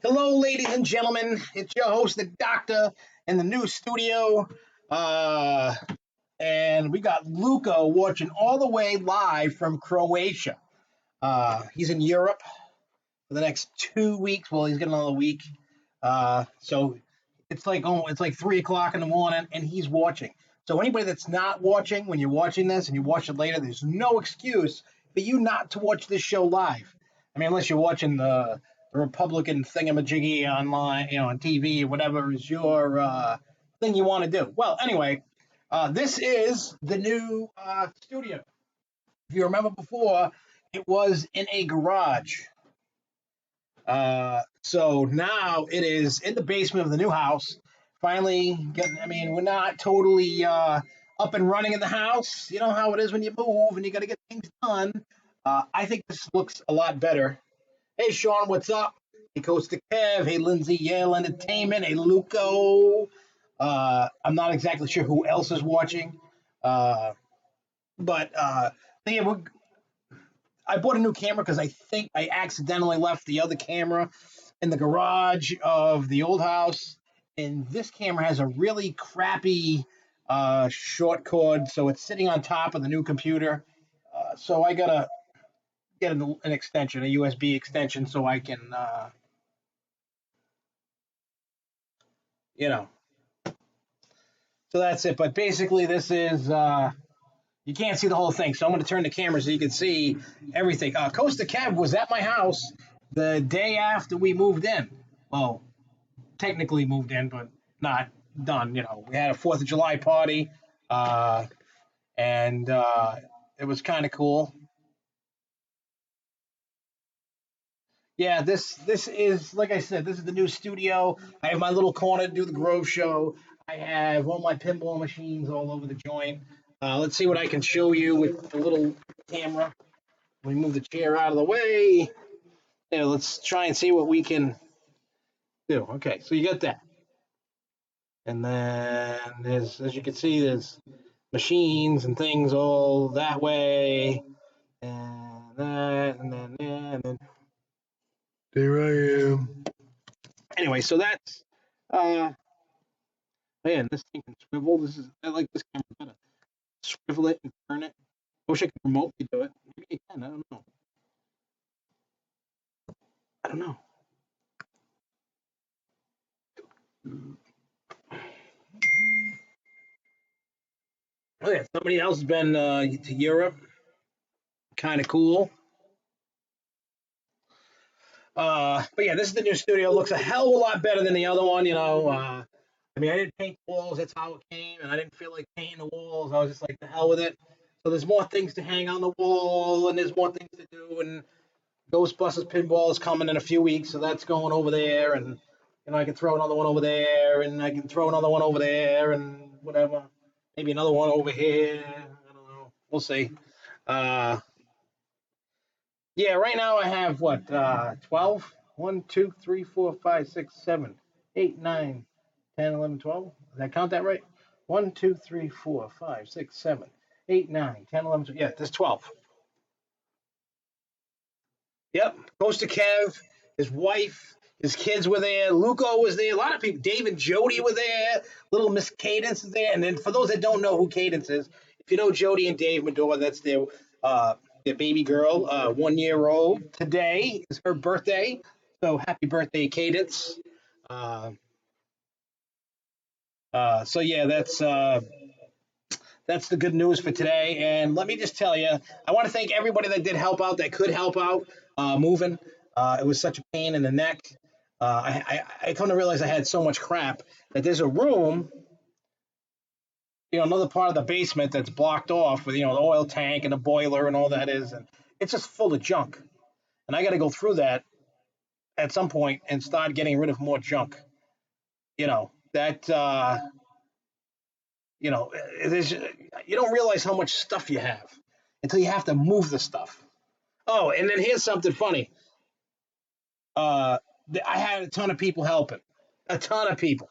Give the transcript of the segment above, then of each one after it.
Hello, ladies and gentlemen. It's your host, the Doctor, in the new studio. Uh, and we got Luca watching all the way live from Croatia. He's in Europe for the next 2 weeks. Well, he's got another week. So it's like 3 o'clock in the morning, and he's watching. So anybody that's not watching, when you're watching this and you watch it later, there's no excuse for you not to watch this show live. I mean, unless you're watching the Republican thingamajiggy online, on TV or whatever is your thing you want to do. Well, anyway, this is the new studio. If you remember before, it was in a garage. So now it is in the basement of the new house. Finally getting, I mean, we're not totally up and running in the house. You know how it is when you move and you got to get things done. I think this looks a lot better. Hey, Sean, what's up? Hey, Costa Kev. Hey, Lindsay, Yale Entertainment. Hey, Luco. I'm not exactly sure who else is watching. Uh, but yeah, I bought a new camera because I think I accidentally left the other camera in the garage of the old house. And this camera has a really crappy short cord, so it's sitting on top of the new computer. So I gotta get an extension, a USB extension, so I can, you know. So that's it. But basically, this is you can't see the whole thing, so I'm going to turn the camera so you can see everything. Costa Cab was at my house the day after we moved in. Well, technically moved in, but not done. We had a Fourth of July party, uh, and it was kind of cool. Yeah, this is like I said, this is the new studio. I have my little corner to do the Grove show. I have all my pinball machines all over the joint. Let's see what I can show you with the little camera. We move the chair out of the way. Yeah, let's try and see what we can do. Okay, so you got that. And then as you can see, there's machines and things all that way. And that, and then that, and then there I am. Anyway, so that's uh man, this thing can swivel. I like this camera better. Swivel it and turn it. I wish I could remotely do it. Maybe I can, I don't know. I don't know. Oh yeah, somebody else has been to Europe. Kind of cool. But yeah, this is the new studio. It looks a hell of a lot better than the other one. I mean, I didn't paint the walls. That's how it came, and I didn't feel like painting the walls. I was just like, the hell with it. So there's more things to hang on the wall, and there's more things to do. And Ghostbusters pinball is coming in a few weeks, so that's going over there. And I can throw another one over there, and I can throw another one over there, and whatever. Maybe another one over here. I don't know. We'll see. Uh, Yeah, right now I have what, 12? 1, 2, 3, 4, 5, 6, 7, 8, 9, 10, 11, 12. Did I count that right? 1, 2, 3, 4, 5, 6, 7, 8, 9, 10, 11, 12. Yeah, there's 12. Yep. Costa Kev, his wife, his kids were there. Luco was there. A lot of people. Dave and Jody were there. Little Miss Cadence is there. And then for those that don't know who Cadence is, if you know Jody and Dave Medora, that's their baby girl, 1 year old. Today is her birthday. So happy birthday, Cadence. Uh, so yeah, that's the good news for today. And let me just tell you, I want to thank everybody that did help out, that could help out moving. It was such a pain in the neck. I come to realize I had so much crap that there's a room, another part of the basement that's blocked off with, the oil tank and the boiler and all that is. And it's just full of junk. And I got to go through that at some point and start getting rid of more junk. That, there's, you don't realize how much stuff you have until you have to move the stuff. Oh, and then here's something funny. Uh, I had a ton of people helping, a ton of people,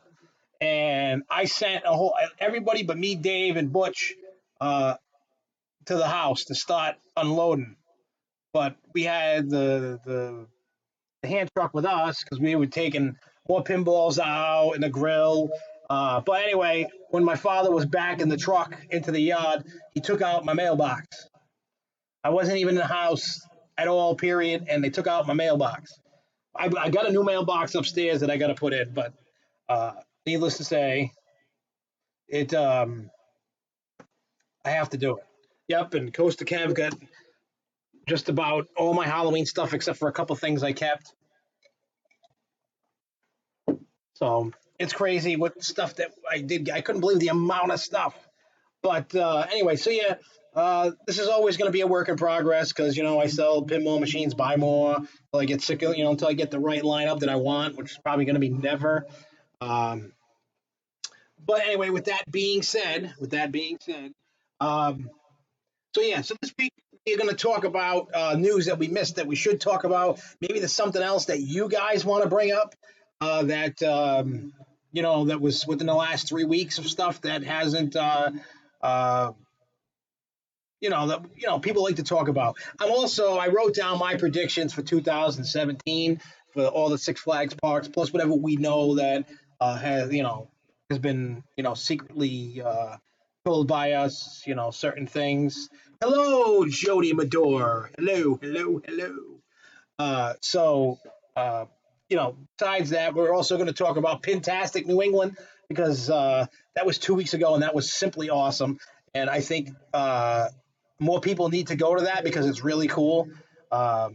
and I sent everybody but me, Dave, and Butch uh, to the house to start unloading. but we had the hand truck with us because we were taking more pinballs out in the grill. But anyway, when my father was back in the truck into the yard, he took out my mailbox. I wasn't even in the house at all, period, and they took out my mailbox. I got a new mailbox upstairs that I got to put in, but uh, needless to say, it I have to do it. Yep, and Costa Kev got just about all my Halloween stuff except for a couple things I kept. So it's crazy what stuff that I did. I couldn't believe the amount of stuff. But anyway, so yeah, this is always going to be a work in progress because I sell pinball machines, buy more until I get sick of until I get the right lineup that I want, which is probably going to be never. Um, but anyway, with that being said, um, so yeah, so this week we're going to talk about news that we missed that we should talk about. Maybe there's something else that you guys want to bring up that that was within the last 3 weeks of stuff that hasn't uh, that people like to talk about. I wrote down my predictions for 2017 for all the Six Flags parks, plus whatever we know that has been secretly told by us, certain things. Hello, Jody Madore. Hello, hello, hello. So, besides that, we're also going to talk about Pintastic New England because that was 2 weeks ago and that was simply awesome. And I think more people need to go to that because it's really cool. Uh,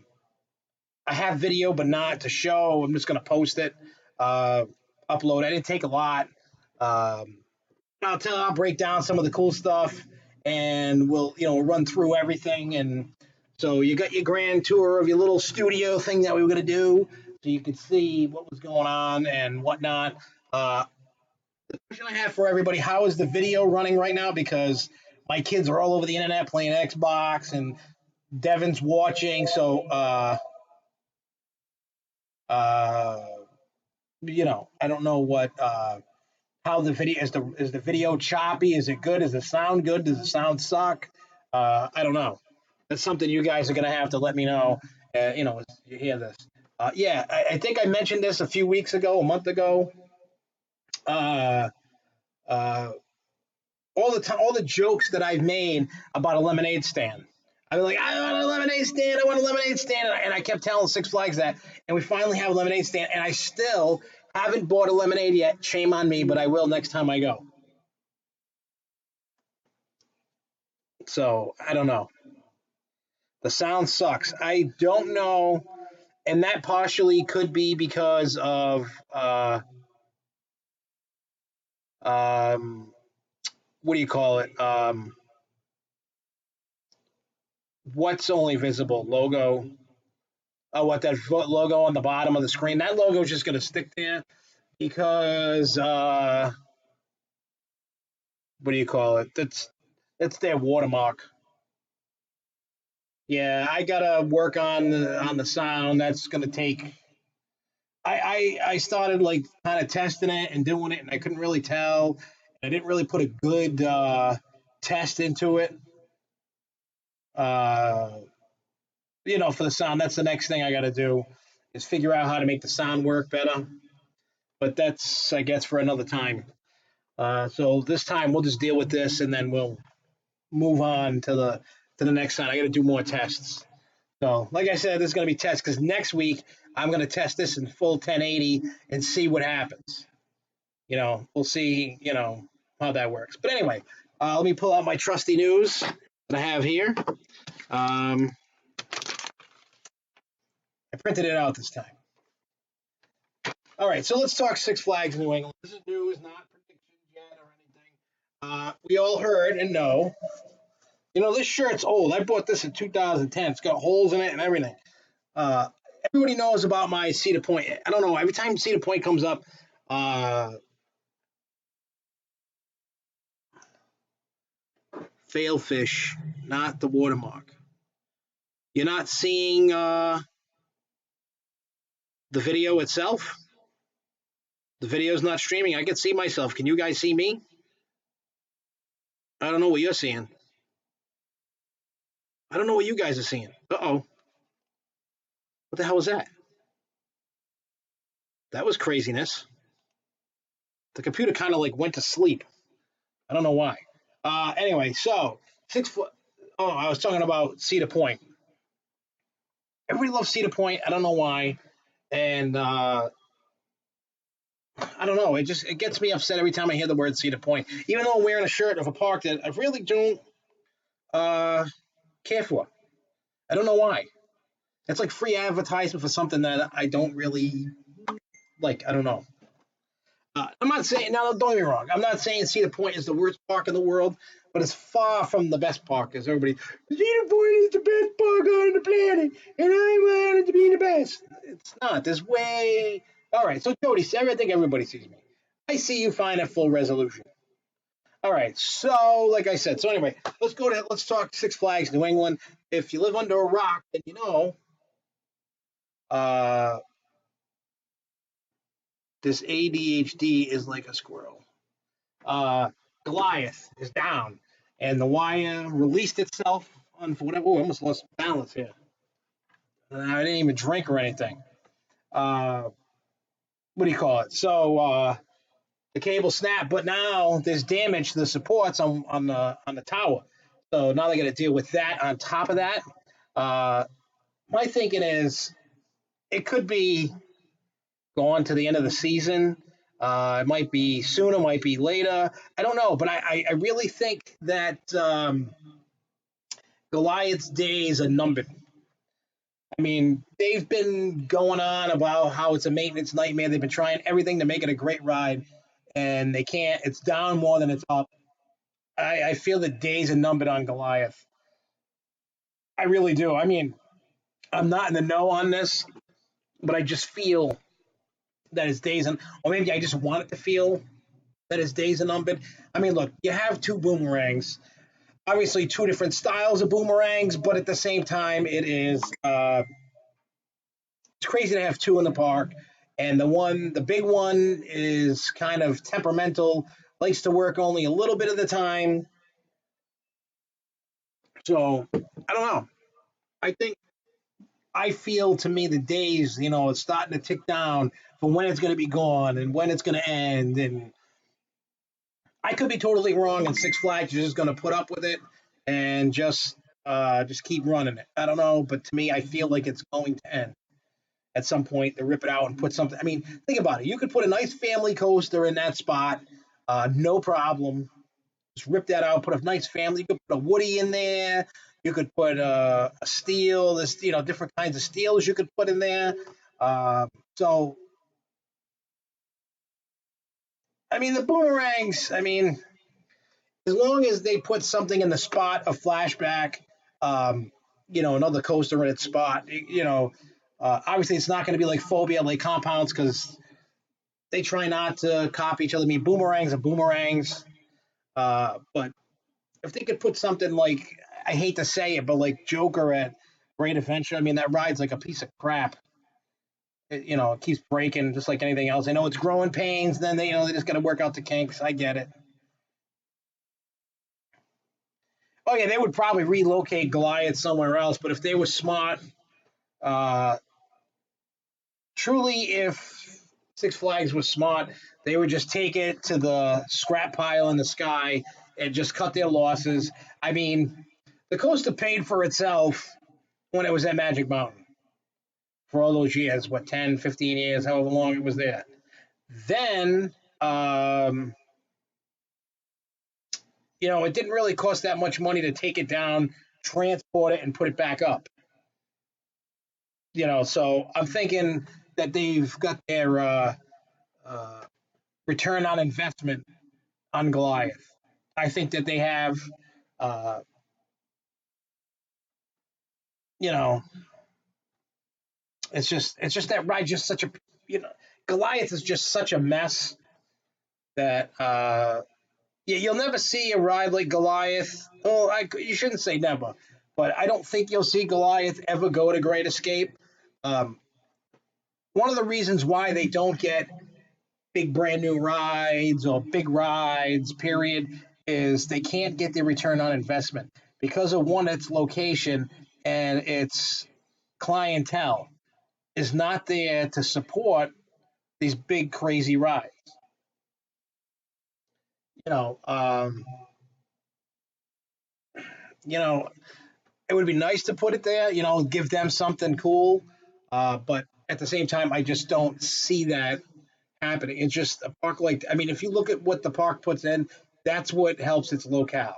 I have video, but not to show. I'm just going to post it, uh, upload. I didn't take a lot. Um, I'll break down some of the cool stuff, and we'll run through everything. And so you got your grand tour of your little studio thing that we were gonna do, so you could see what was going on and whatnot. Uh, Question I have for everybody: how is the video running right now? Because my kids are all over the internet playing Xbox, and Devin's watching. So uh, I don't know what. How the video is the video choppy? Is it good? Does it sound good? Does it sound suck? I don't know. That's something you guys are gonna have to let me know. As you hear this. Yeah, I think I mentioned this a few weeks ago, a month ago. Uh, uh, all the time, all the jokes that I've made about a lemonade stand. I've been like, I want a lemonade stand. I want a lemonade stand, and I kept telling Six Flags that, and we finally have a lemonade stand, and I still haven't bought a lemonade yet. Shame on me, but I will next time I go. So I don't know. The sound sucks. I don't know, and that partially could be because of um, what do you call it? What's only visible logo? Oh, what that logo on the bottom of the screen? That logo is just going to stick there because what do you call it? That's their watermark. Yeah, I gotta work on the sound. That's gonna take. I started like kind of testing it and doing it, and I couldn't really tell. I didn't really put a good test into it. Uh, for the sound, that's the next thing I got to do is figure out how to make the sound work better. But that's, I guess, for another time. So this time we'll just deal with this, and then we'll move on to the next sound. I got to do more tests. So, like I said, this is going to be tests because next week I'm going to test this in full 1080 and see what happens. We'll see, how that works. But anyway, let me pull out my trusty news that I have here. I printed it out this time. All right, so let's talk Six Flags New England. This is news, not predictions yet or anything. We all heard and know. This shirt's old. I bought this in 2010. It's got holes in it and everything. Uh, Everybody knows about my Cedar Point. I don't know. Every time Cedar Point comes up, uh, fail fish, not the watermark. You're not seeing the video itself. The video's not streaming. I can see myself. Can you guys see me? I don't know what you're seeing. I don't know what you guys are seeing. Uh oh. What the hell was that? That was craziness. The computer kind of like went to sleep. I don't know why. Anyway, so 6 foot. Oh, I was talking about Cedar Point. Everybody loves Cedar Point. I don't know why, and I don't know. It gets me upset every time I hear the word Cedar Point. Even though I'm wearing a shirt of a park that I really don't uh, care for. I don't know why. It's like free advertisement for something that I don't really like. I don't know. I'm not saying now. Don't get me wrong. I'm not saying Cedar Point is the worst park in the world, but it's far from the best park. As everybody, Cedar Point is the best park on the planet, and I want it to be the best. It's not. There's way. All right. So Jody, I think everybody sees me. I see you fine at full resolution. All right. So, like I said, so anyway, let's talk Six Flags New England. If you live under a rock, then you know uh, this ADHD is like a squirrel. uh, Goliath is down, and the wire released itself on for whatever. Oh, I almost lost balance here. I didn't even drink or anything. Uh, what do you call it? So the cable snapped, but now there's damage to the supports on the tower. So now they got to deal with that. On top of that, uh, my thinking is it could be going to the end of the season. It might be sooner, might be later. I don't know, but I really think that Goliath's days are numbered. I mean, they've been going on about how it's a maintenance nightmare. They've been trying everything to make it a great ride, and they can't. It's down more than it's up. I feel the days are numbered on Goliath. I really do. I mean, I'm not in the know on this, but I just feel that his days, or maybe I just want it to feel that his days are numbered. I mean, look, you have two boomerangs, obviously two different styles of boomerangs, but at the same time, it's crazy to have two in the park. And the big one, is kind of temperamental, likes to work only a little bit of the time. So I don't know. I think I feel to me the days, it's starting to tick down for when it's going to be gone and when it's going to end. And I could be totally wrong. And Six Flags is just going to put up with it and just keep running it. I don't know, but to me, I feel like it's going to end at some point. To rip it out and put something. I mean, think about it. You could put a nice family coaster in that spot, no problem. Just rip that out. Put a nice family. You could put a Woody in there. You could put a steel. There's different kinds of steels you could put in there. So I mean the boomerangs. I mean, as long as they put something in the spot of flashback, um, another coaster in its spot. Obviously it's not going to be like phobia, like compounds, because they try not to copy each other. I mean, boomerangs are boomerangs. But if they could put something like, I hate to say it, but like Joker at Great Adventure, I mean, that ride's like a piece of crap. It keeps breaking just like anything else. I know it's growing pains, and then they just got to work out the kinks. I get it. Oh yeah, they would probably relocate Goliath somewhere else, but if they were smart, uh, truly, if Six Flags was smart, they would just take it to the scrap pile in the sky and just cut their losses. I mean, the coaster paid for itself when it was at Magic Mountain for all those years, what, 10, 15 years, however long it was there. Then, it didn't really cost that much money to take it down, transport it, and put it back up. So I'm thinking that they've got their uh, return on investment on Goliath. I think that they have, uh, you know, it's just that ride just such a, you know, Goliath is just such a mess that yeah, you'll never see a ride like Goliath. Oh, you shouldn't say never, but I don't think you'll see Goliath ever go to Great Escape. Um, One of the reasons why they don't get big brand new rides or big rides, period, is they can't get the return on investment because of one, its location and its clientele. is not there to support these big crazy rides. You know, um, you know, it would be nice to put it there. Give them something cool. But at the same time, I just don't see that happening. It's just a park like I mean, if you look at what the park puts in, that's what helps its locale.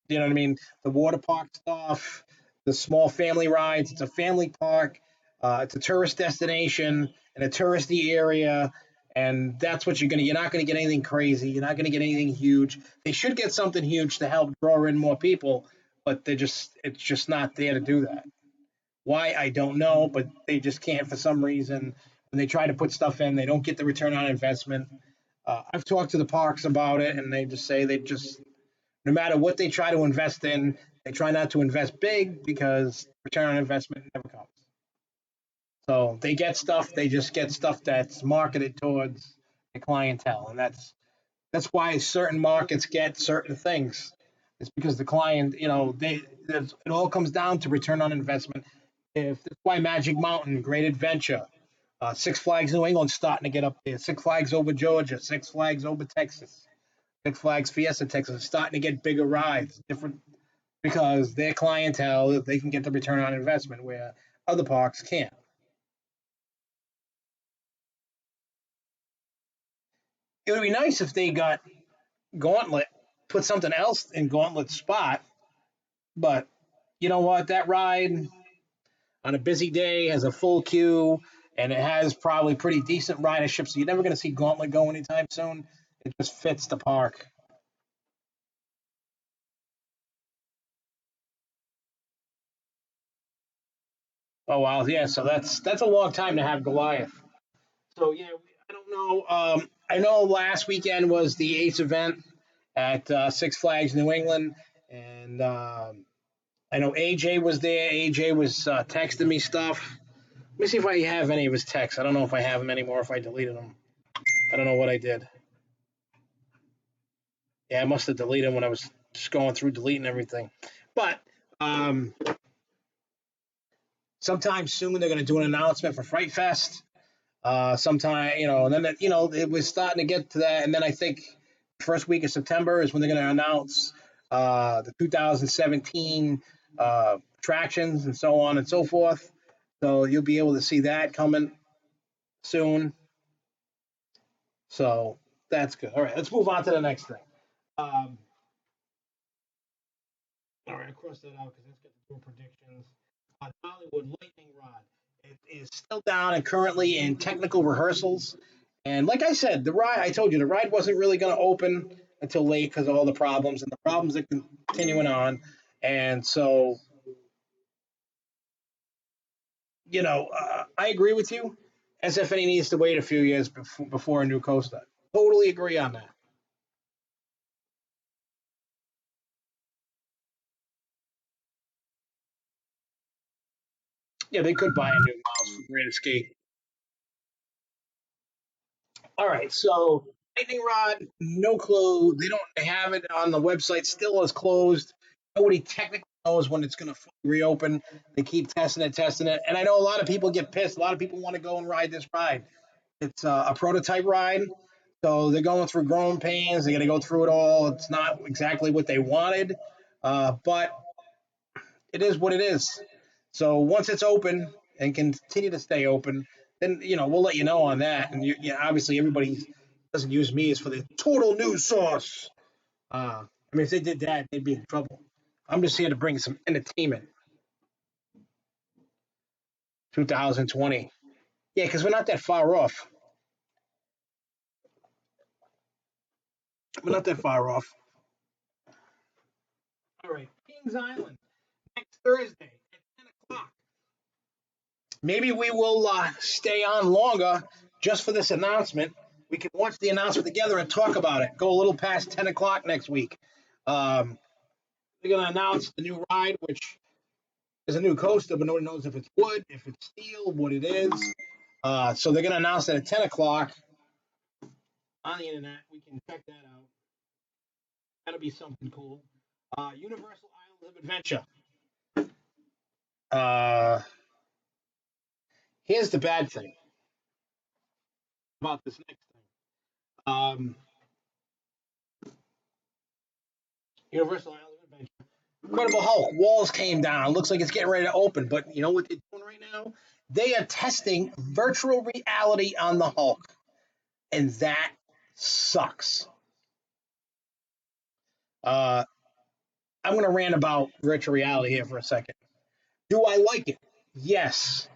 You know what I mean? The water park stuff, the small family rides. It's a family park. It's a tourist destination in a touristy area, and that's what you're gonna. You're not gonna get anything crazy. You're not gonna get anything huge. They should get something huge to help draw in more people, but it's just not there to do that. Why I don't know, but they just can't for some reason. When they try to put stuff in, they don't get the return on investment. I've talked to the parks about it, and they just say they just no matter what they try to invest in, they try not to invest big because return on investment never comes. So they get stuff, they just get stuff that's marketed towards the clientele, and that's why certain markets get certain things. It's because the client, it all comes down to return on investment. If that's why Magic Mountain, Great Adventure, Six Flags New England starting to get up there, Six Flags over Georgia, Six Flags over Texas, Six Flags Fiesta Texas is starting to get bigger rides, different because their clientele they can get the return on investment where other parks can't. It would be nice if they got Gauntlet, put something else in Gauntlet's spot, but you know what? That ride on a busy day has a full queue and it has probably pretty decent ridership, so you're never going to see Gauntlet go anytime soon. It just fits the park. Oh wow, yeah. So that's a long time to have Goliath. So yeah, I don't know. I know last weekend was the Ace event at Six Flags New England, and I know AJ was there. AJ was texting me stuff. Let me see if I have any of his texts. I don't know if I have them anymore. If I deleted them, I don't know what I did. Yeah, I must have deleted them when I was just going through deleting everything. But um, sometime soon they're going to do an announcement for Fright Fest. Sometime, and then it was starting to get to that, and then I think first week of September is when they're going to announce the 2017 attractions and so on and so forth. So you'll be able to see that coming soon. So that's good. All right, let's move on to the next thing. Um, all right, cross that out because let's get the door predictions. Hollywood Lightning Rod. It is still down and currently in technical rehearsals. And like I said, the ride, I told you, the ride wasn't really going to open until late because of all the problems, and the problems are continuing on. And so, I agree with you. SFNE needs to wait a few years before a new coaster. Totally agree on that. Yeah, they could buy a new mouse for Great Escape. All right, so lightning rod, no clue. They have it on the website, still is closed. Nobody technically knows when it's going to reopen. They keep testing it. And I know a lot of people get pissed. A lot of people want to go and ride this ride. It's a prototype ride, so they're going through growing pains. They got to go through it all. It's not exactly what they wanted, but it is what it is. So once it's open and continue to stay open, then we'll let you know on that. And obviously everybody doesn't use me as for the total news source. I mean, if they did that, they'd be in trouble. I'm just here to bring some entertainment. 2020, yeah, because we're not that far off. We're not that far off. All right, Kings Island next Thursday at 10 o'clock. Maybe we will stay on longer just for this announcement. We can watch the announcement together and talk about it. Go a little past 10 o'clock next week. Um, they're going to announce the new ride, which is a new coaster, but nobody knows if it's wood, if it's steel, what it is. So they're going to announce that at 10 o'clock on the internet. We can check that out. That'll be something cool. Universal Islands of Adventure. Uh, Here's the bad thing about this next thing. Um, Universal Island Adventure. Incredible Hulk. Walls came down. Looks like it's getting ready to open. But you know what they're doing right now? They are testing virtual reality on the Hulk, and that sucks. Uh, I'm going to rant about virtual reality here for a second. Do I like it? Yes.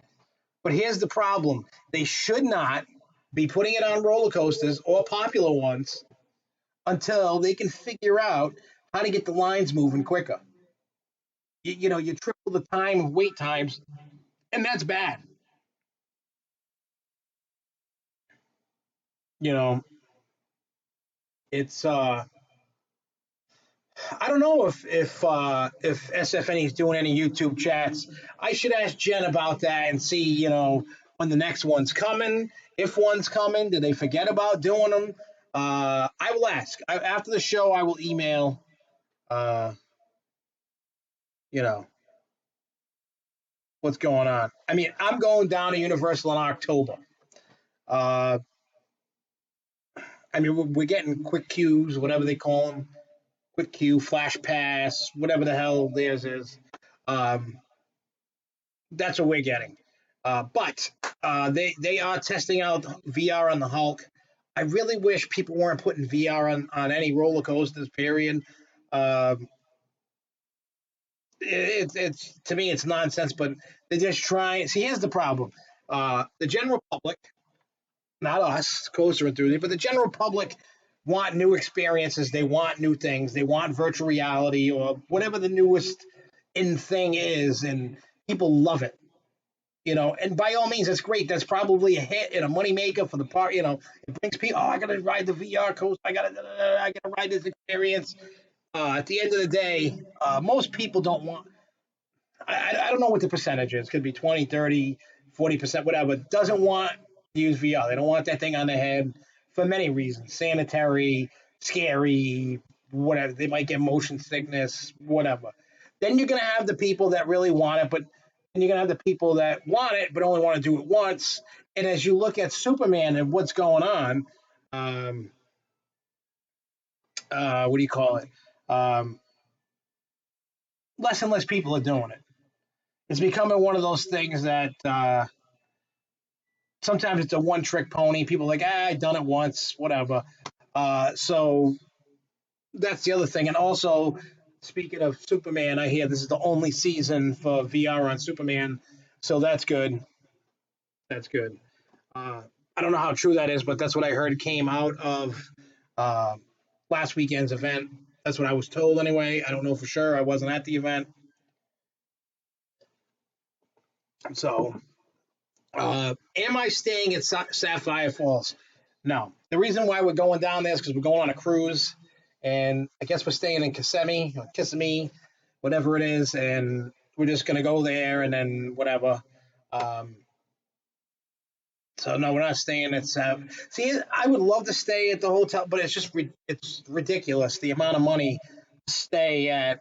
But here's the problem: they should not be putting it on roller coasters or popular ones until they can figure out how to get the lines moving quicker. You triple the time of wait times, and that's bad. You know, it's I don't know if SFNE is doing any YouTube chats. I should ask Jen about that and see, when the next one's coming, if one's coming. Did they forget about doing them? I will ask. After the show. I will email. Uh, you know what's going on. I mean, I'm going down to Universal in October. Uh, I mean, we're getting quick queues, whatever they call them, quick queue, flash pass, whatever the hell theirs is. Um, that's what we're getting. But they are testing out VR on the Hulk. I really wish people weren't putting VR on any roller coasters. Period. Um, it's to me it's nonsense. But they're just trying. See, here's the problem: the general public, not us, coaster enthusiasts, but the general public want new experiences. They want new things. They want virtual reality or whatever the newest in thing is, and people love it. And by all means, that's great. That's probably a hit and a money maker for the part. It brings people. Oh, I gotta ride the VR coaster. I gotta ride this experience. At the end of the day, most people don't want. I don't know what the percentage is. It could be 20, 30, 40%, whatever. Doesn't want to use VR. They don't want that thing on their head for many reasons: sanitary, scary, whatever. They might get motion sickness, whatever. Then you're gonna have the people that really want it, but and you're gonna have the people that want it but only want to do it once. And as you look at Superman and what's going on, um, what do you call it? Um, Less and less people are doing it. It's becoming one of those things that sometimes it's a one trick pony. People are like, I've done it once, whatever. So that's the other thing. And also, speaking of Superman, I hear this is the only season for VR on Superman. So that's good. That's good. Uh, I don't know how true that is, but that's what I heard came out of uh, last weekend's event. That's what I was told anyway. I don't know for sure. I wasn't at the event. So, am I staying at Sapphire Falls? No. The reason why we're going down there is because we're going on a cruise, and I guess we're staying in Kissimmee, or Kissimmee, whatever it is, and we're just gonna go there and then whatever. Um, so no, we're not staying at See, I would love to stay at the hotel, but it's ridiculous the amount of money to stay at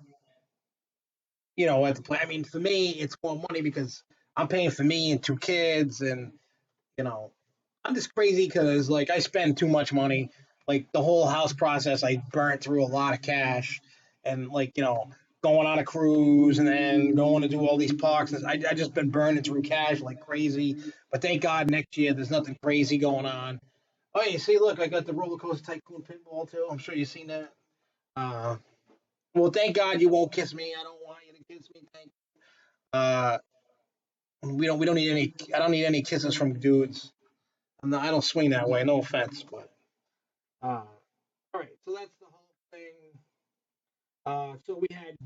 the place. I mean, for me, it's more money because I'm paying for me and two kids, and you know, I'm just crazy because like I spend too much money. Like the whole house process, I burnt through a lot of cash, and like going on a cruise and then going to do all these parks. I just been burning through cash like crazy. But thank God next year there's nothing crazy going on. Oh, you see, look, I got the roller coaster tycoon pinball too. I'm sure you've seen that. Uh, well, thank God you won't kiss me. I don't want you to kiss me. Thank. Uh, we don't need any. I don't need any kisses from dudes. I don't swing that way. No offense, but all right. So that's the whole thing. So we had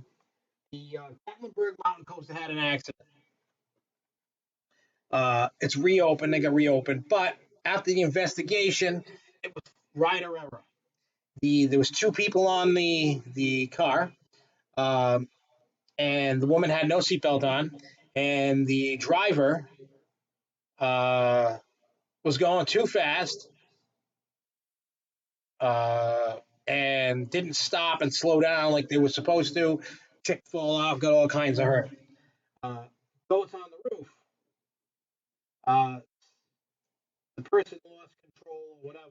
the Gatlinburg Mountain Coaster had an accident. It's reopened. They got reopened, but after the investigation, it was rider error. There was two people on the car, um, and the woman had no seatbelt on, and the driver uh, was going too fast, uh, and didn't stop and slow down like they were supposed to. Chick fall off, got all kinds of hurt. Uh, Goats on the roof. Uh, the person lost control or whatever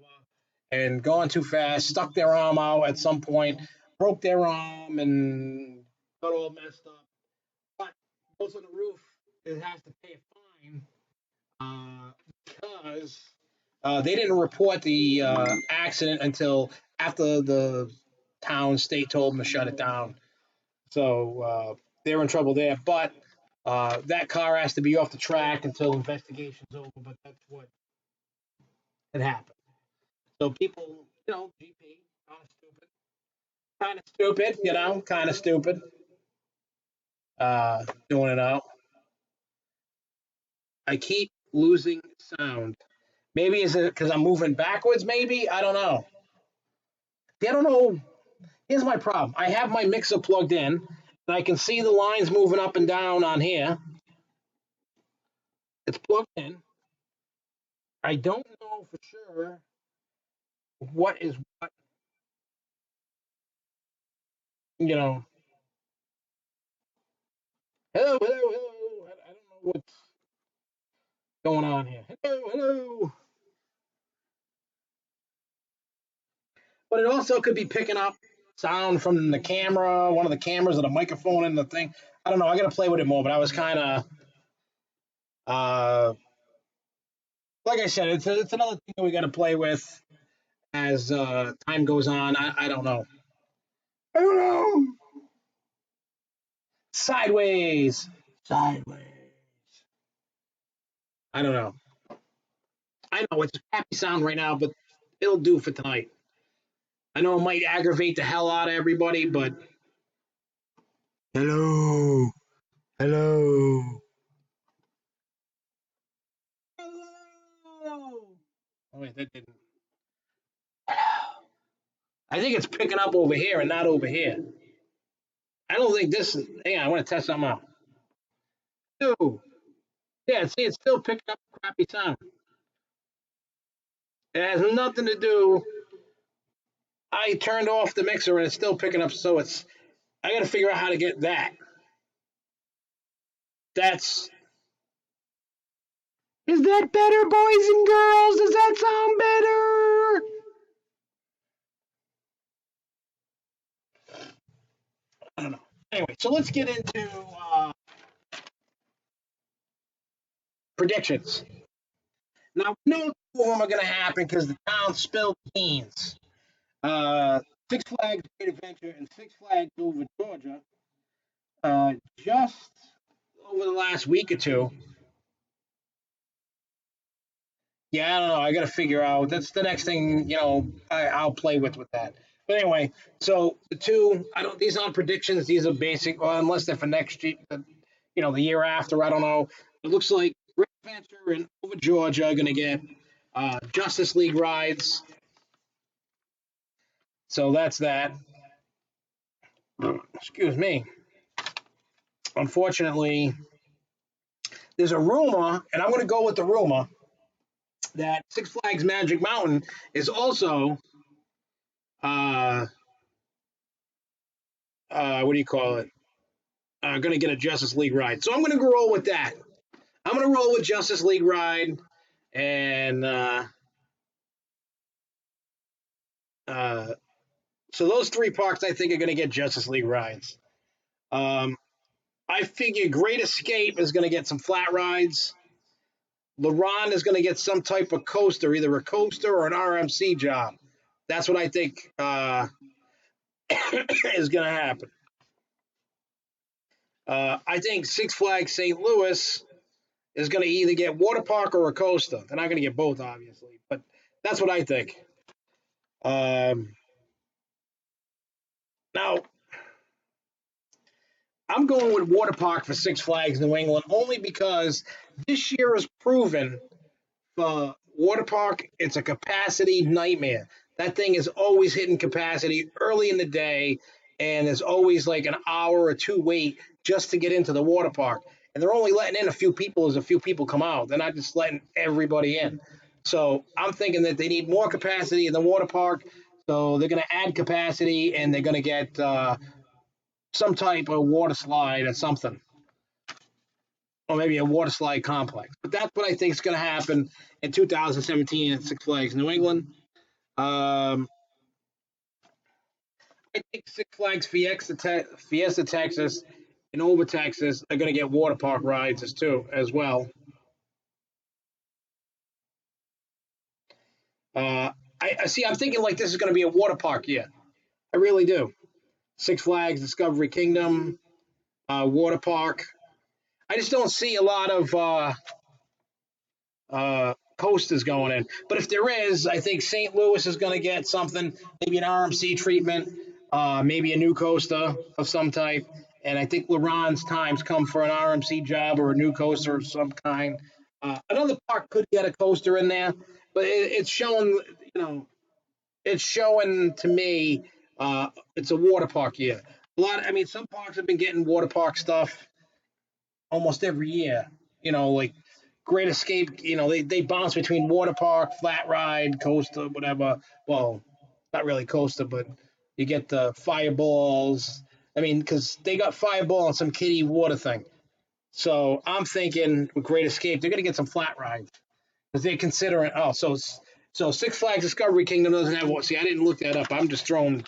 and gone too fast, stuck their arm out at some point, broke their arm and got all messed up. But goes on the roof, it has to pay a fine because they didn't report the accident until after the town state told them to shut it down. So they're in trouble there. But that car has to be off the track until investigation's over. But that's what had happened. So people, GP, kind of stupid, kind of stupid, doing it out. I keep losing sound. Maybe is it because I'm moving backwards? Maybe I don't know. I don't know. Here's my problem. I have my mixer plugged in, and I can see the lines moving up and down on here. It's plugged in. I don't know for sure what is what. You know, hello, hello, hello. I don't know what's going on here. Hello, hello. But it also could be picking up sound from the camera, one of the cameras, or the microphone in the thing. I don't know. I got to play with it more. But I was kind of, uh, like I said, it's another thing that we got to play with as time goes on. I don't know. I don't know. Sideways. Sideways. I don't know. I know it's a happy sound right now, but it'll do for tonight. I know it might aggravate the hell out of everybody, but hello, hello, hello. Oh wait, that didn't. I think it's picking up over here and not over here. I don't think this is. Hang on, I want to test something out. No, yeah, see, it's still picking up crappy sound. It has nothing to do. I turned off the mixer and it's still picking up, so it's. I got to figure out how to get that. That's. Is that better, boys and girls? Does that sound better? I don't know. Anyway, so let's get into predictions. Now, no two of them are going to happen because the town spilled beans. Uh, Six Flags Great Adventure and Six Flags over Georgia, just over the last week or two. Yeah, I don't know. I got to figure out. That's the next thing. I'll play with that. But anyway, so the two. I don't. These aren't predictions. These are basic. Well, unless they're for next year. The year after. I don't know. It looks like Great Adventure and over Georgia are going to get Justice League rides. So that's that. Excuse me. Unfortunately, there's a rumor, and I'm going to go with the rumor that Six Flags Magic Mountain is also, uh, what do you call it? Going to get a Justice League ride. So I'm going to roll with that. I'm going to roll with Justice League ride, and uh, so those three parks I think are going to get Justice League rides. Um, I figure Great Escape is going to get some flat rides. LaRon is going to get some type of coaster, either a coaster or an RMC job. That's what I think is going to happen. I think Six Flags St. Louis is going to either get water park or a coaster. They're not going to get both, obviously, but that's what I think. Um, Now, I'm going with water park for Six Flags New England only because this year has proven for water park, it's a capacity nightmare. That thing is always hitting capacity early in the day, and there's always like an hour or two wait just to get into the water park. And they're only letting in a few people as a few people come out. They're not just letting everybody in. So I'm thinking that they need more capacity in the water park. So they're going to add capacity and they're going to get some type of water slide or something. or maybe a water slide complex. But that's what I think is going to happen in 2017 at Six Flags New England. Um, I think Six Flags Fiesta Texas, and Over Texas are going to get water park rides as well. Uh, I see. I'm thinking like this is going to be a water park year. I really do. Six Flags Discovery Kingdom, water park. I just don't see a lot of coasters going in. But if there is, I think St. Louis is going to get something, maybe an RMC treatment, maybe a new coaster of some type. And I think LeBron's time's come for an RMC job or a new coaster of some kind. Another park could get a coaster in there, but it's showing, it's showing to me it's a water park year. I mean, some parks have been getting water park stuff almost every year. Like Great Escape, they bounce between water park, flat ride, coaster, whatever. Well, not really coaster, but you get the fireballs. I mean, because they got fireball and some kiddie water thing. So I'm thinking with Great Escape, they're going to get some flat rides because they're considering. So Six Flags Discovery Kingdom doesn't have what? See, I didn't look that up. I'm just throwing.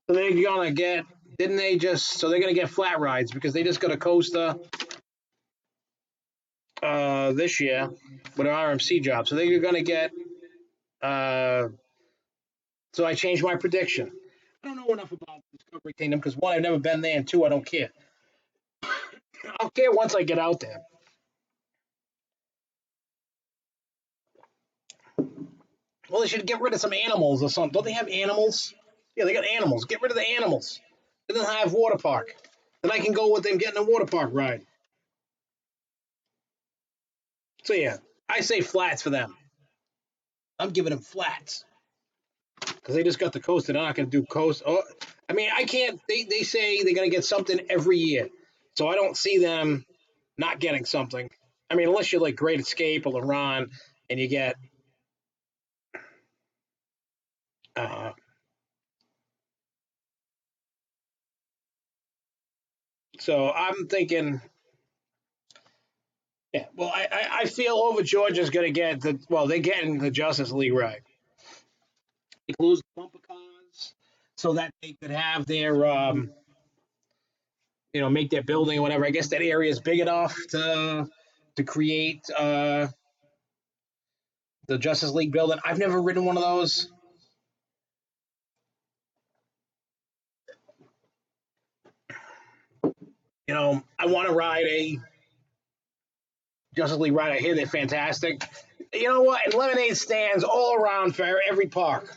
So they're gonna get. Didn't they just? So they're gonna get flat rides because they just got a coaster this year with an RMC job. So they're going to get. Uh, so I changed my prediction. I don't know enough about Discovery Kingdom because one, I've never been there, and two, I don't care. I'll care once I get out there. Well, they should get rid of some animals or something. Don't they have animals? Yeah, they got animals. Get rid of the animals. Then they'll have water park. Then I can go with them getting a water park ride. So yeah, I say flats for them. I'm giving them flats because they just got the coast. They're not going to do coast. Oh, I mean, I can't. They say they're going to get something every year, so I don't see them not getting something. I mean, unless you're like Great Escape or Iran and you get. Uh, so I'm thinking. Yeah, well, I feel over Georgia's going to get the. Well, they're getting the Justice League right. They lose the bumper cars so that they could have their make their building or whatever. I guess that area is big enough to create the Justice League building. I've never ridden one of those. I want to ride a Justice League ride. I hear they're fantastic. You know what? And lemonade stands all around for every park.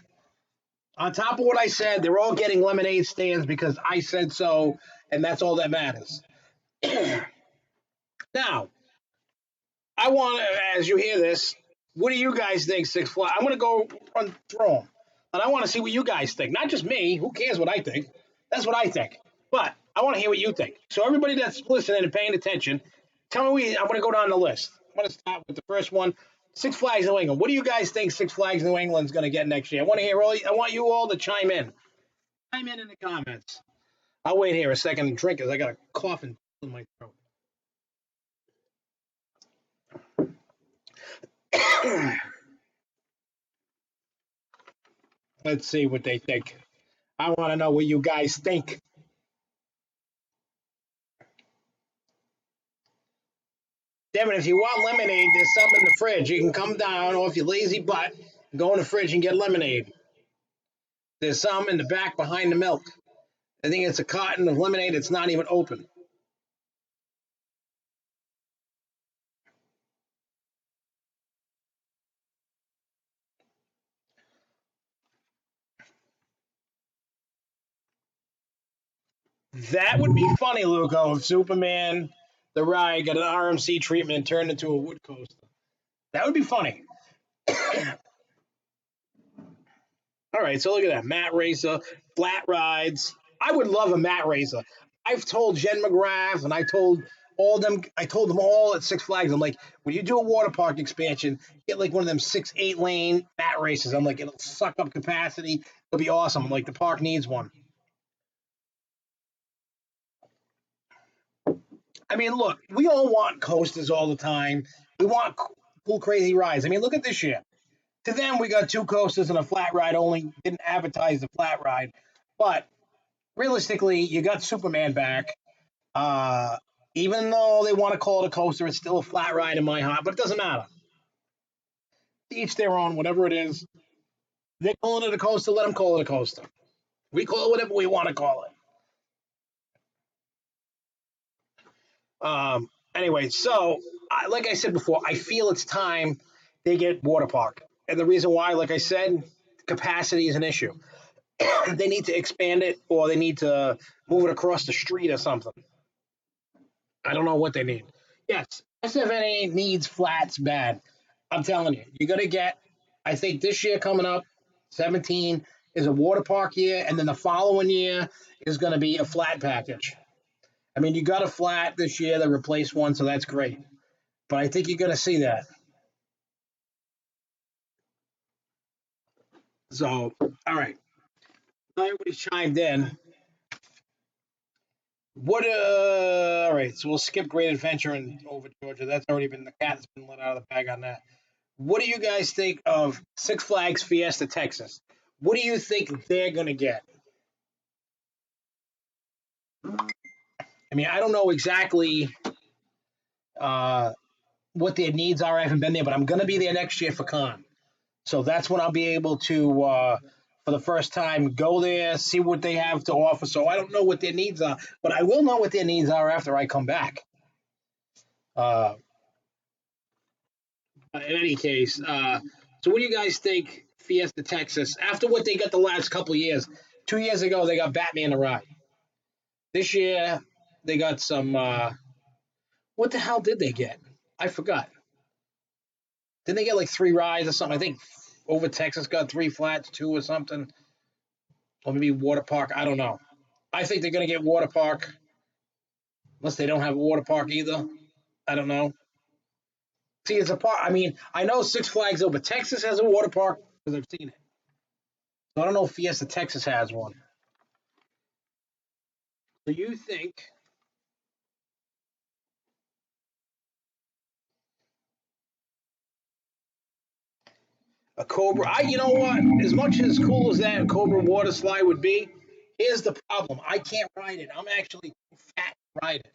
On top of what I said, they're all getting lemonade stands because I said so, and that's all that matters. Now, I want to, as you hear this, what do you guys think, Six Flags? I'm going to go run through them. And I want to see what you guys think. Not just me. Who cares what I think? That's what I think. But I want to hear what you think. So everybody that's listening and paying attention, tell me. I'm going to go down the list. I'm going to start with the first one. Six Flags New England. What do you guys think Six Flags New England is going to get next year? I want to hear all. I want you all to chime in. Chime in the comments. I'll wait here a second and drink because I got a cough in my throat. Let's see what they think. I want to know what you guys think. Devin, if you want lemonade, there's some in the fridge. You can come down, or if you're lazy butt, go in the fridge and get lemonade. There's some in the back behind the milk. I think it's a carton of lemonade. It's not even open. That would be funny, Luco, if Superman the ride got an RMC treatment and turned into a wood coaster. That would be funny. All right, so look at that. Mat Racer, flat rides. I would love a mat racer. I've told Jen McGrath and I told them all at Six Flags, I'm like, when you do a water park expansion, get like one of them 6, 8 lane mat races. I'm like, it'll suck up capacity. It'll be awesome. I'm like, the park needs one. I mean, look, we all want coasters all the time. We want cool, crazy rides. I mean, look at this year. To them, we got two coasters and a flat ride. Only didn't advertise the flat ride, but realistically, you got Superman back. Uh, Even though they want to call it a coaster, it's still a flat ride in my heart. But it doesn't matter. Each their own, whatever it is. They're calling it a coaster. Let them call it a coaster. We call it whatever we want to call it. Anyway, so like I said before, I feel it's time they get water park, and the reason why, like I said, capacity is an issue. They need to expand it, or they need to move it across the street or something. I don't know what they need. Yes, SFNA needs flats bad. I'm telling you, you got to get. I think this year coming up, 17 is a water park year, and then the following year is going to be a flat package. I mean, you got a flat this year that replaced one, so that's great. But I think you're going to see that. So, all right, now everybody's chimed in. What? All right, so we'll skip Great Adventure and over Georgia. That's already been the cat's been let out of the bag on that. What do you guys think of Six Flags Fiesta Texas? What do you think they're going to get? I mean, I don't know exactly uh, what their needs are. I haven't been there, but I'm going to be there next year for con. So that's when I'll be able to, for the first time, go there, see what they have to offer. So I don't know what their needs are, but I will know what their needs are after I come back. Uh, in any case, so what do you guys think, Fiesta Texas? After what they got the last couple of years, 2 years ago they got Batman to ride. This year they got some. What the hell did they get? I forgot. Didn't they get like three rides or something? I think over Texas got three flats, two or something, or maybe water park. I don't know. I think they're gonna get water park, unless they don't have a water park either. I don't know. See, it's a park. I mean, I know Six Flags over Texas has a water park because I've seen it. So I don't know if Fiesta Texas has one. So you think a Cobra? You know what? As much as cool as that Cobra water slide would be, here's the problem. I can't ride it. I'm actually too fat to ride it.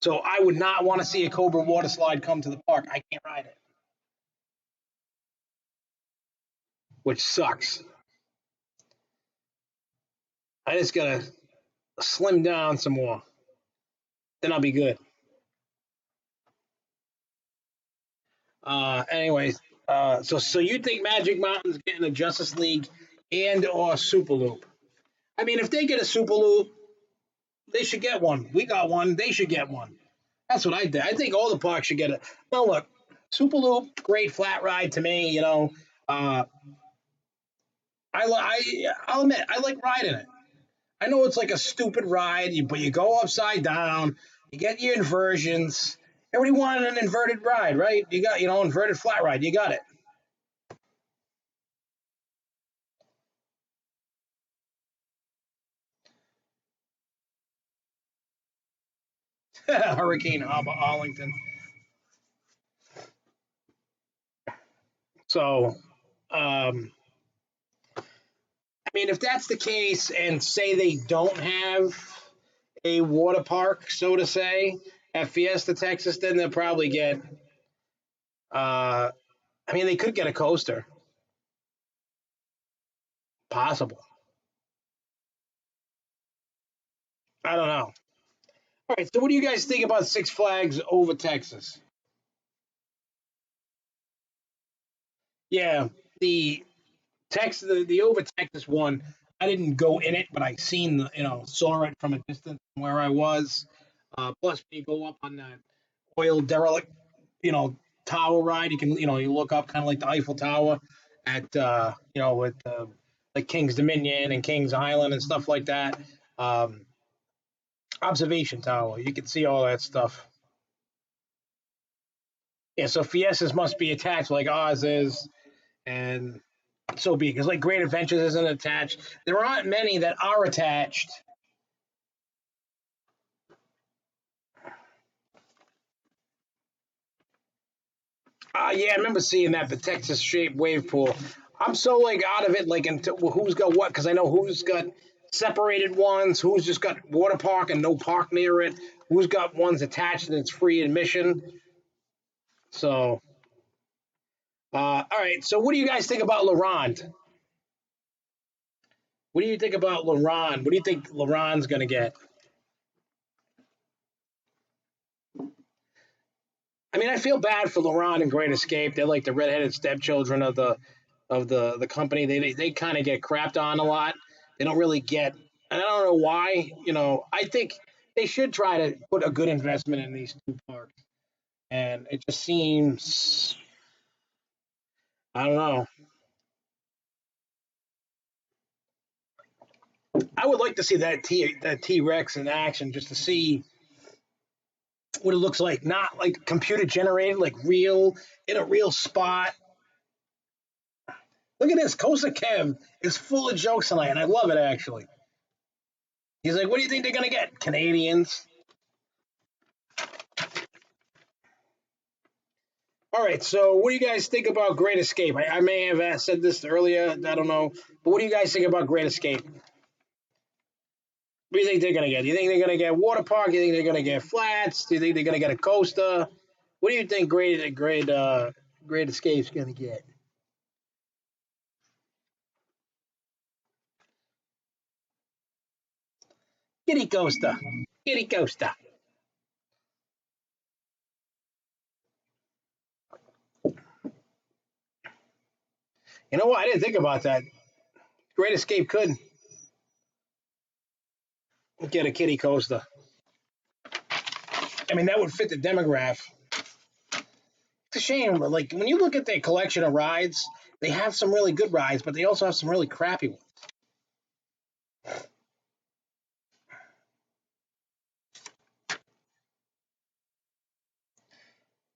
So I would not want to see a Cobra water slide come to the park. I can't ride it, which sucks. I just gotta slim down some more. Then I'll be good. Anyways, so you think Magic Mountain's getting a Justice League and or Super Loop? I mean, if they get a Super Loop, they should get one. We got one. They should get one. That's what I did. I think all the parks should get it. Now look, Super Loop, great flat ride to me. Uh, I'll admit I like riding it. I know it's like a stupid ride, but you go upside down, you get your inversions. Everybody wanted an inverted ride, right? You got, inverted flat ride. You got it. Hurricane Arlington. So, I mean, if that's the case, and say they don't have a water park, so to say, at Fiesta, Texas, then they'll probably get. Uh, I mean, they could get a coaster, possible. I don't know. All right. So, what do you guys think about Six Flags over Texas? Yeah, the the over Texas one. I didn't go in it, but I seen saw it from a distance from where I was. Plus, when you go up on that oil derelict, tower ride, you can you look up kind of like the Eiffel Tower at with like King's Dominion and King's Island and stuff like that. Um, Observation tower, you can see all that stuff. Yeah, so Fiestas must be attached like Oz is, and so be it. Because like Great Adventures isn't attached. There aren't many that are attached. Yeah, I remember seeing that the Texas shaped wave pool. I'm so like out of it, like into who's got what, because I know who's got separated ones, who's just got water park and no park near it, who's got ones attached and it's free admission. So, all right. So, what do you guys think about Laurent? What do you think about Laurent? What do you think Laurent's going to get? I mean, I feel bad for Laurent and Great Escape. They're like the redheaded stepchildren of the company. They kind of get crapped on a lot. They don't really get. And I don't know why. I think they should try to put a good investment in these two parks. And it just seems. I don't know. I would like to see that T Rex in action just to see what it looks like. Not like computer generated, like real in a real spot. Look at this. Kosa Kev is full of jokes tonight, and I love it actually. He's like, "What do you think they're gonna get? Canadians?" All right. So, what do you guys think about Great Escape? I may have said this earlier. I don't know, but what do you guys think about Great Escape? What do you think they're gonna get? Do you think they're gonna get water park? Do you think they're gonna get flats? Do you think they're gonna get a coaster? What do you think Great Escape's gonna get? Kitty coaster. Kitty coaster. You know what? I didn't think about that. Great Escape could get a kitty coaster. I mean, that would fit the demographic. It's a shame, but like when you look at their collection of rides, they have some really good rides, but they also have some really crappy ones.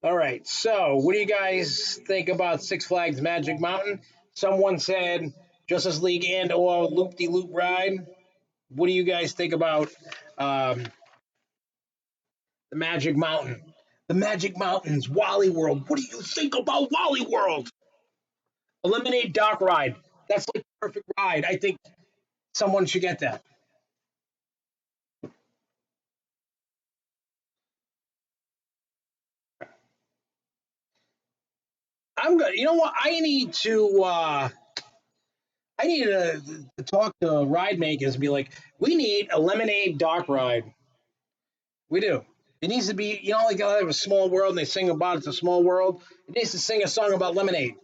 All right, so what do you guys think about Six Flags Magic Mountain? Someone said Justice League and or Loop de Loop ride. What do you guys think about um, the Magic Mountain? The Magic Mountains, Wally World. What do you think about Wally World? Eliminate Dock Ride. That's like the perfect ride. I think someone should get that. I'm gonna. You know what? I need to talk to ride makers and be like, we need a lemonade dock ride. We do. It needs to be, like I have a small world and they sing about it's a small world. It needs to sing a song about lemonade,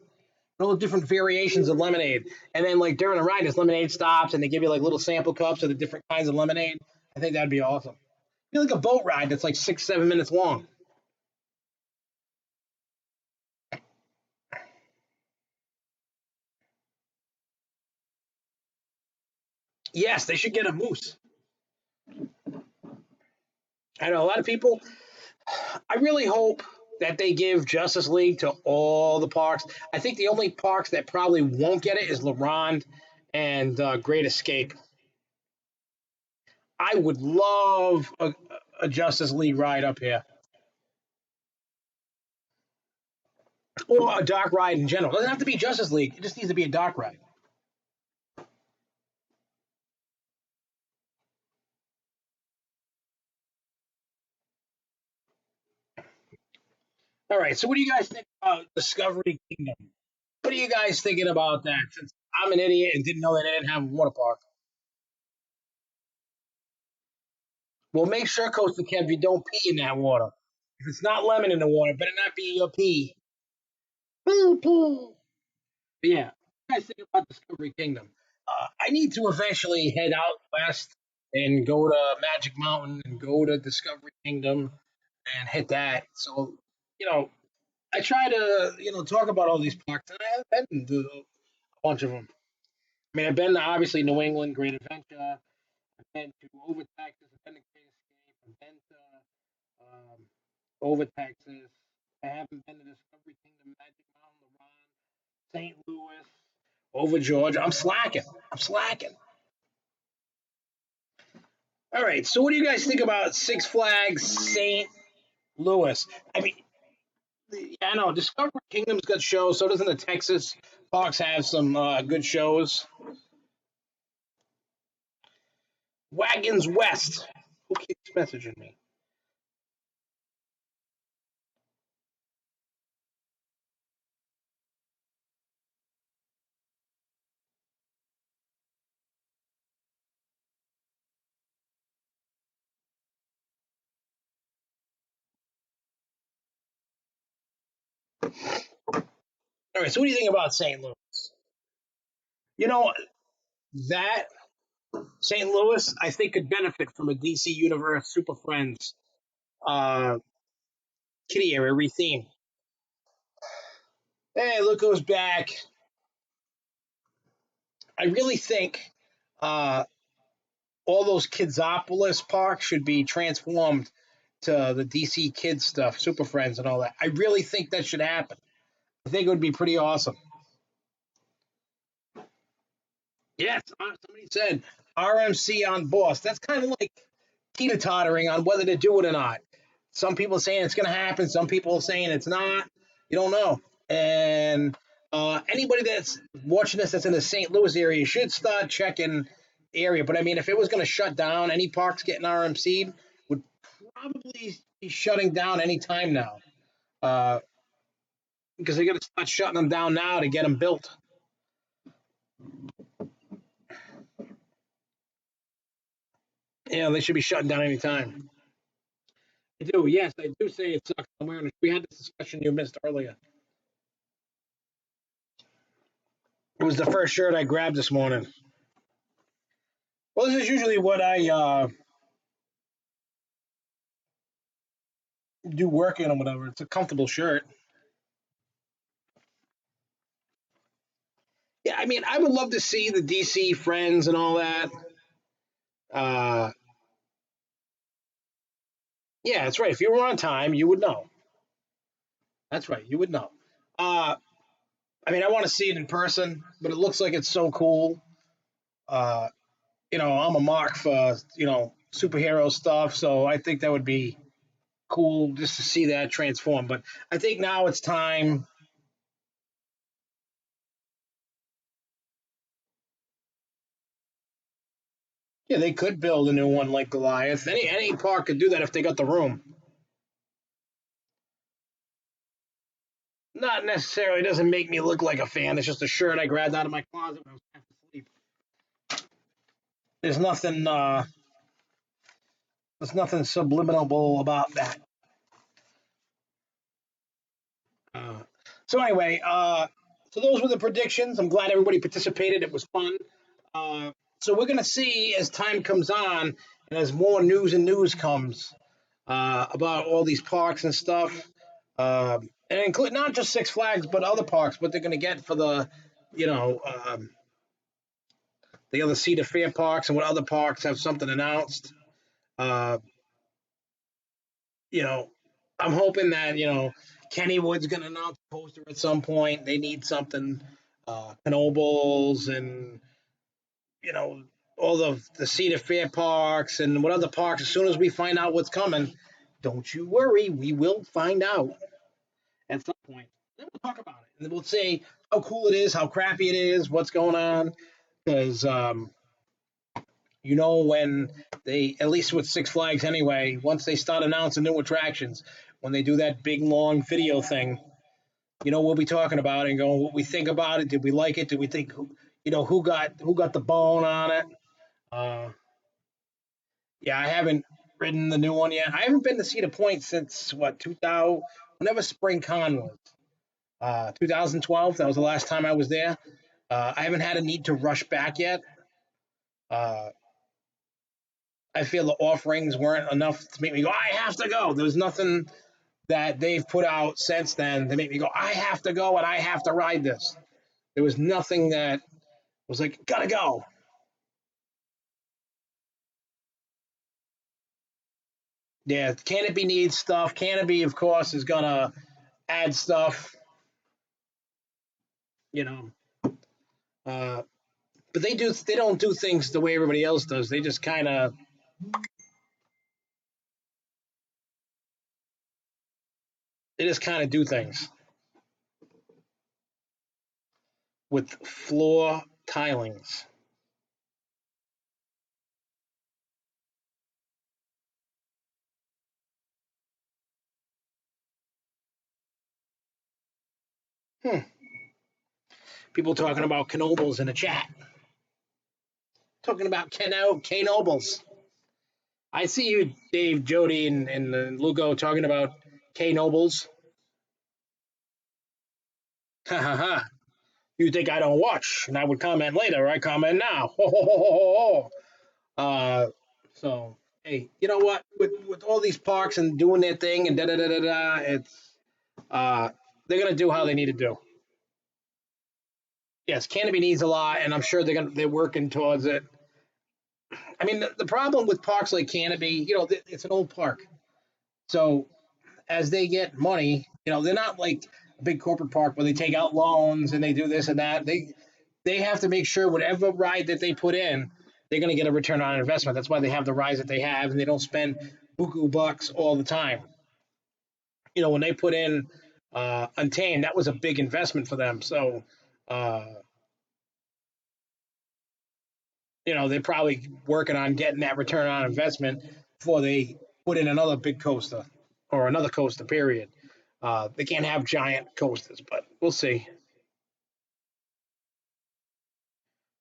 all the different variations of lemonade. And then, like, during the ride, there's lemonade stops and they give you, like, little sample cups of the different kinds of lemonade. I think that'd be awesome. Be like a boat ride that's like 6, 7 minutes long. Yes, they should get a moose. I know a lot of people. I really hope that they give Justice League to all the parks. I think the only parks that probably won't get it is LeBron and Great Escape. I would love a Justice League ride up here, or a dark ride in general. It doesn't have to be Justice League. It just needs to be a dark ride. All right. So, what do you guys think about Discovery Kingdom? What are you guys thinking about that? Since I'm an idiot and didn't know that they didn't have a water park. Well, make sure, Coach Kev, you don't pee in that water. If it's not lemon in the water, it better not be your pee. Poo poo. But yeah, what do you guys think about Discovery Kingdom? I need to eventually head out west and go to Magic Mountain and go to Discovery Kingdom and hit that. So, you know, I try to, talk about all these parks, and I have been to a bunch of them. I mean, I've been to obviously New England, Great Adventure. I've been to Over Texas. I've been to Great Escape. I've been to Over Texas. I haven't been to Discovery Kingdom, Magic Mountain, LeBron, St. Louis, over Georgia. I'm slacking. I'm slacking. All right. So, what do you guys think about Six Flags St. Louis? I mean, Yeah, I know. Discovery Kingdom's got shows. So doesn't the Texas Parks have some good shows? Wagons West. Who keeps messaging me? All right. So what do you think about St. Louis? You know that St. Louis, I think, could benefit from a DC Universe Super Friends uh, kitty area retheme. Hey, look who's back! I really think uh, all those Kidsopolis parks should be transformed to the DC Kids stuff, Super Friends, and all that. I really think that should happen. I think it would be pretty awesome. Yes, somebody said RMC on boss. That's kind of like teeter tottering on whether to do it or not. Some people are saying it's going to happen. Some people are saying it's not. You don't know. And anybody that's watching this that's in the St. Louis area should start checking the area. But I mean, if it was going to shut down, any parks getting RMC'd would probably be shutting down any time now. Uh, because they're going to start shutting them down now to get them built. Yeah, they should be shutting down any time. I do, yes, I do say it sucks. I'm wearing it. We had this discussion you missed earlier. It was the first shirt I grabbed this morning. Well, this is usually what I do work in or whatever. It's a comfortable shirt. Yeah, I mean, I would love to see the DC friends and all that. Uh, yeah, that's right. If you were on time, you would know. That's right, you would know. Uh, I mean, I want to see it in person, but it looks like it's so cool. Uh, I'm a mark for superhero stuff, so I think that would be cool just to see that transform. But I think now it's time. Yeah, they could build a new one like Goliath. Any park could do that if they got the room. Not necessarily doesn't make me look like a fan. It's just a shirt I grabbed out of my closet when I was half asleep. There's nothing. There's nothing subliminal about that. Uh, so anyway, so those were the predictions. I'm glad everybody participated. It was fun. Uh, so we're gonna see as time comes on and as more news comes about all these parks and stuff, and include not just Six Flags but other parks. What they're gonna get for you know, um, the other Cedar Fair parks and what other parks have something announced. Uh, you know, I'm hoping that Kennywood's going to announce a poster at some point. They need something. Knobles and you know all the Cedar Fair parks and what other parks. As soon as we find out what's coming, don't you worry, we will find out at some point. Then we'll talk about it and then we'll say how cool it is, how crappy it is, what's going on. Because when they, at least with Six Flags anyway, once they start announcing new attractions, when they do that big long video thing, we'll be talking about it and going what we think about it. Did we like it? Did we think who got the bone on it? Uh, yeah, I haven't ridden the new one yet. I haven't been to Cedar Point since what 2000, whenever Spring Con was. 2012. That was the last time I was there. I haven't had a need to rush back yet. Uh, I feel the offerings weren't enough to make me go. I have to go. There's nothing that they've put out since then to make me go. I have to go and I have to ride this. There was nothing that was like gotta go. Yeah, Canopy needs stuff. Canopy, of course, is gonna add stuff. You know, uh, but they don't do things the way everybody else does. They just kind of They just kind of do things with floor tilings. Hmm. People talking about Knobles in the chat. Talking about K Nobles. I see you, Dave, Jody, and Lugo talking about K Nobles. Ha ha ha. You think I don't watch? And I would comment later. I comment now. Ho ho ho ho ho. So hey, you know what? With all these parks and doing their thing and da da da da da, it's uh, they're gonna do how they need to do. Yes, Canopy needs a lot, and I'm sure they're working towards it. I mean, the problem with parks like Canopy, it's an old park, so as they get money, they're not like a big corporate park where they take out loans and they do this and that. They have to make sure whatever ride that they put in, they're going to get a return on investment. That's why they have the rides that they have, and they don't spend buku bucks all the time. When they put in Untamed, that was a big investment for them. So, uh, they're probably working on getting that return on investment before they put in another big coaster or another coaster. Period. They can't have giant coasters, but we'll see.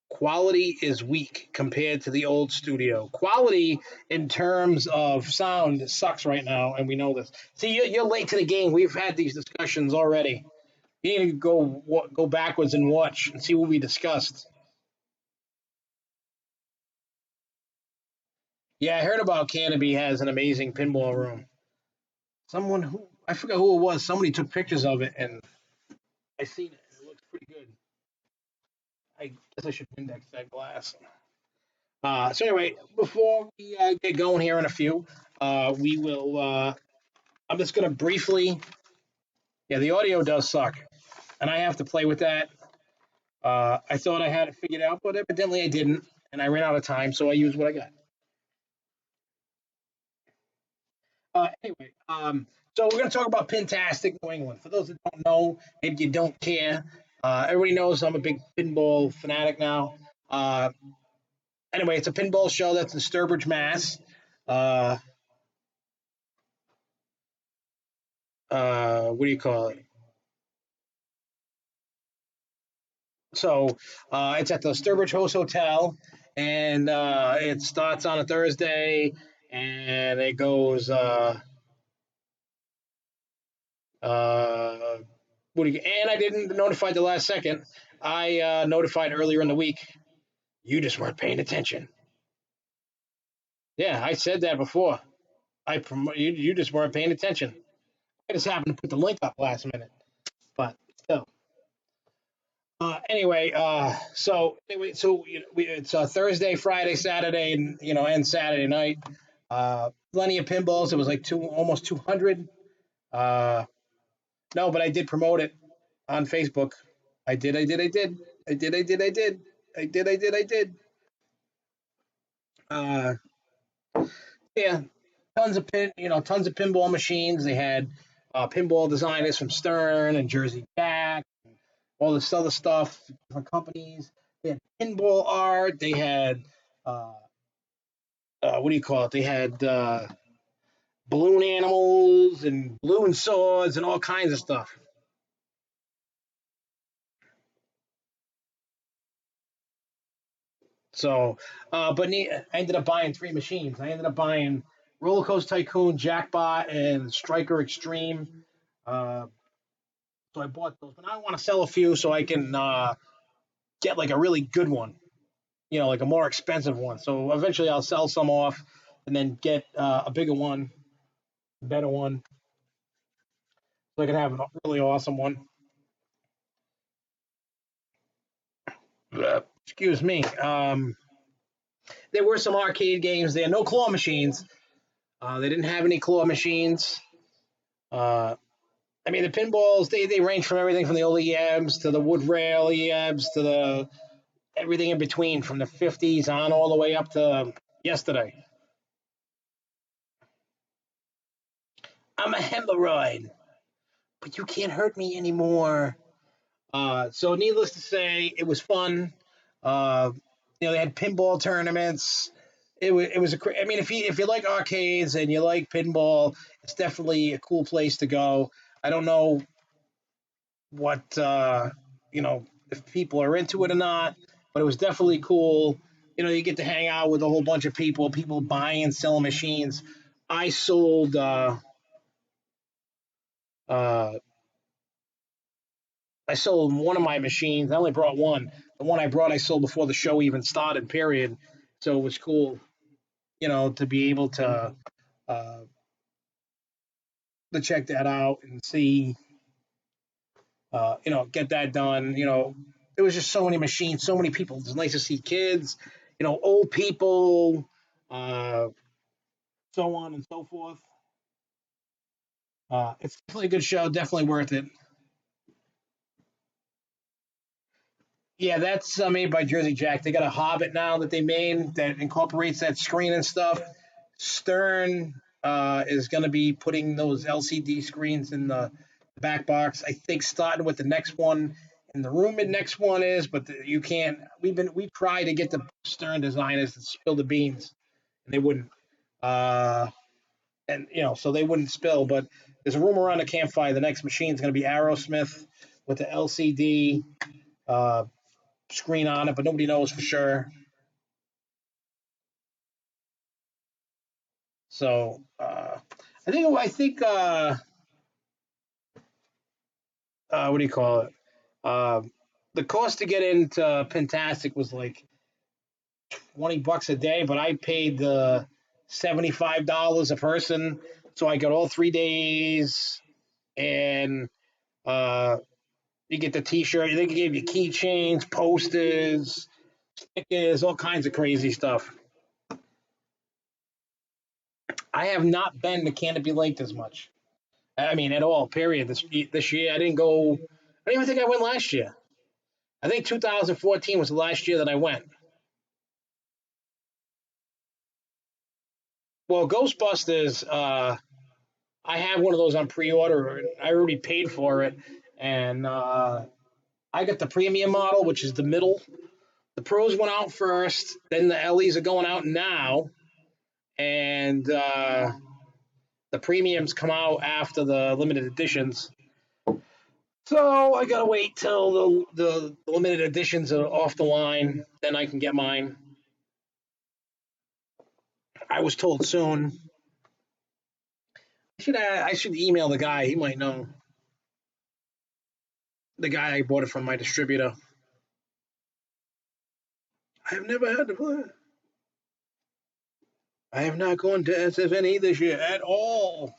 Quality is weak compared to the old studio. Quality in terms of sound sucks right now, and we know this. See, you're late to the game. We've had these discussions already. You need to go backwards and watch and see what we discussed. Yeah, I heard about Canopy has an amazing pinball room. Someone who I forgot who it was. Somebody took pictures of it, and I seen it. It looks pretty good. I guess I should index that glass. So anyway, before we get going here in a few, we will. I'm just gonna briefly. Yeah, the audio does suck, and I have to play with that. I thought I had it figured out, but evidently I didn't, and I ran out of time, so I used what I got. Anyway, so we're going to talk about Pintastic New England. For those that don't know, maybe you don't care. Everybody knows I'm a big pinball fanatic now. Uh, anyway, it's a pinball show that's in Sturbridge, Mass. Uh, what do you call it? So it's at the Sturbridge Host Hotel, and it starts on a Thursday, and it goes. Uh, and I didn't notify the last second. I notified earlier in the week. You just weren't paying attention. Yeah, I said that before. You just weren't paying attention. I just happened to put the link up last minute, but still. It's Thursday, Friday, Saturday, and Saturday night. Plenty of pinballs. It was like almost 200. Uh, no, but I did promote it on Facebook. I did. I did. I did. I did. I did. I did. I did. I did. I did. Uh, yeah, tons of pinball machines. They had pinball designers from Stern and Jersey Jack, all this other stuff, different companies. They had pinball art. They had uh, what do you call it? They had balloon animals and balloon swords and all kinds of stuff. So, I ended up buying three machines. I ended up buying Roller Coaster Tycoon, Jackpot, and Striker Extreme. Uh, so I bought those, but I want to sell a few so I can get like a really good one, like a more expensive one. So eventually I'll sell some off and then get a bigger one, better one, so I can have a really awesome one. Excuse me. There were some arcade games there, no claw machines. They didn't have any claw machines. Uh, I mean, the pinballs they range from everything from the old EMs to the wood rail EMs to the everything in between, from the 50s on all the way up to yesterday. I'm a hemorrhoid. but you can't hurt me anymore. So needless to say, it was fun. Uh, they had pinball tournaments. It was I mean, if you like arcades and you like pinball, it's definitely a cool place to go. I don't know what if people are into it or not, but it was definitely cool. You get to hang out with a whole bunch of people buying and selling machines. I sold uh, I sold one of my machines. I only brought one. The one I brought, I sold before the show even started. Period. So it was cool, to be able uh, to check that out and see, get that done. There was just so many machines, so many people. It's nice to see kids, old people, uh, so on and so forth. It's definitely a good show. Definitely worth it. Yeah, that's made by Jersey Jack. They got a Hobbit now that they made that incorporates that screen and stuff. Stern is going to be putting those LCD screens in the back box. I think starting with the next one in the room. The next one is, but you can't. We tried to get the Stern designers to spill the beans, and they wouldn't. Uh, and so they wouldn't spill. But there's a rumor around the campfire. The next machine is going to be Aerosmith with the LCD screen on it, but nobody knows for sure. So what do you call it? The cost to get into Pintastic was like $20 a day, but I paid the $75 a person, so I got all 3 days, and uh, you get the T-shirt. They gave you keychains, posters, stickers, all kinds of crazy stuff. I have not been to Canopy Lake this much. I mean, at all. Period. This year, I didn't go. I don't even think I went last year. I think 2014 was the last year that I went. Well, Ghostbusters, I have one of those on pre-order. I already paid for it, and I got the premium model, which is the middle. The pros went out first, then the LEs are going out now, and the premiums come out after the limited editions. So I gotta wait till the limited editions are off the line, then I can get mine. I was told soon. I should email the guy. He might know. The guy I bought it from, my distributor. I have never had to play. I have not gone to SFNE this year at all.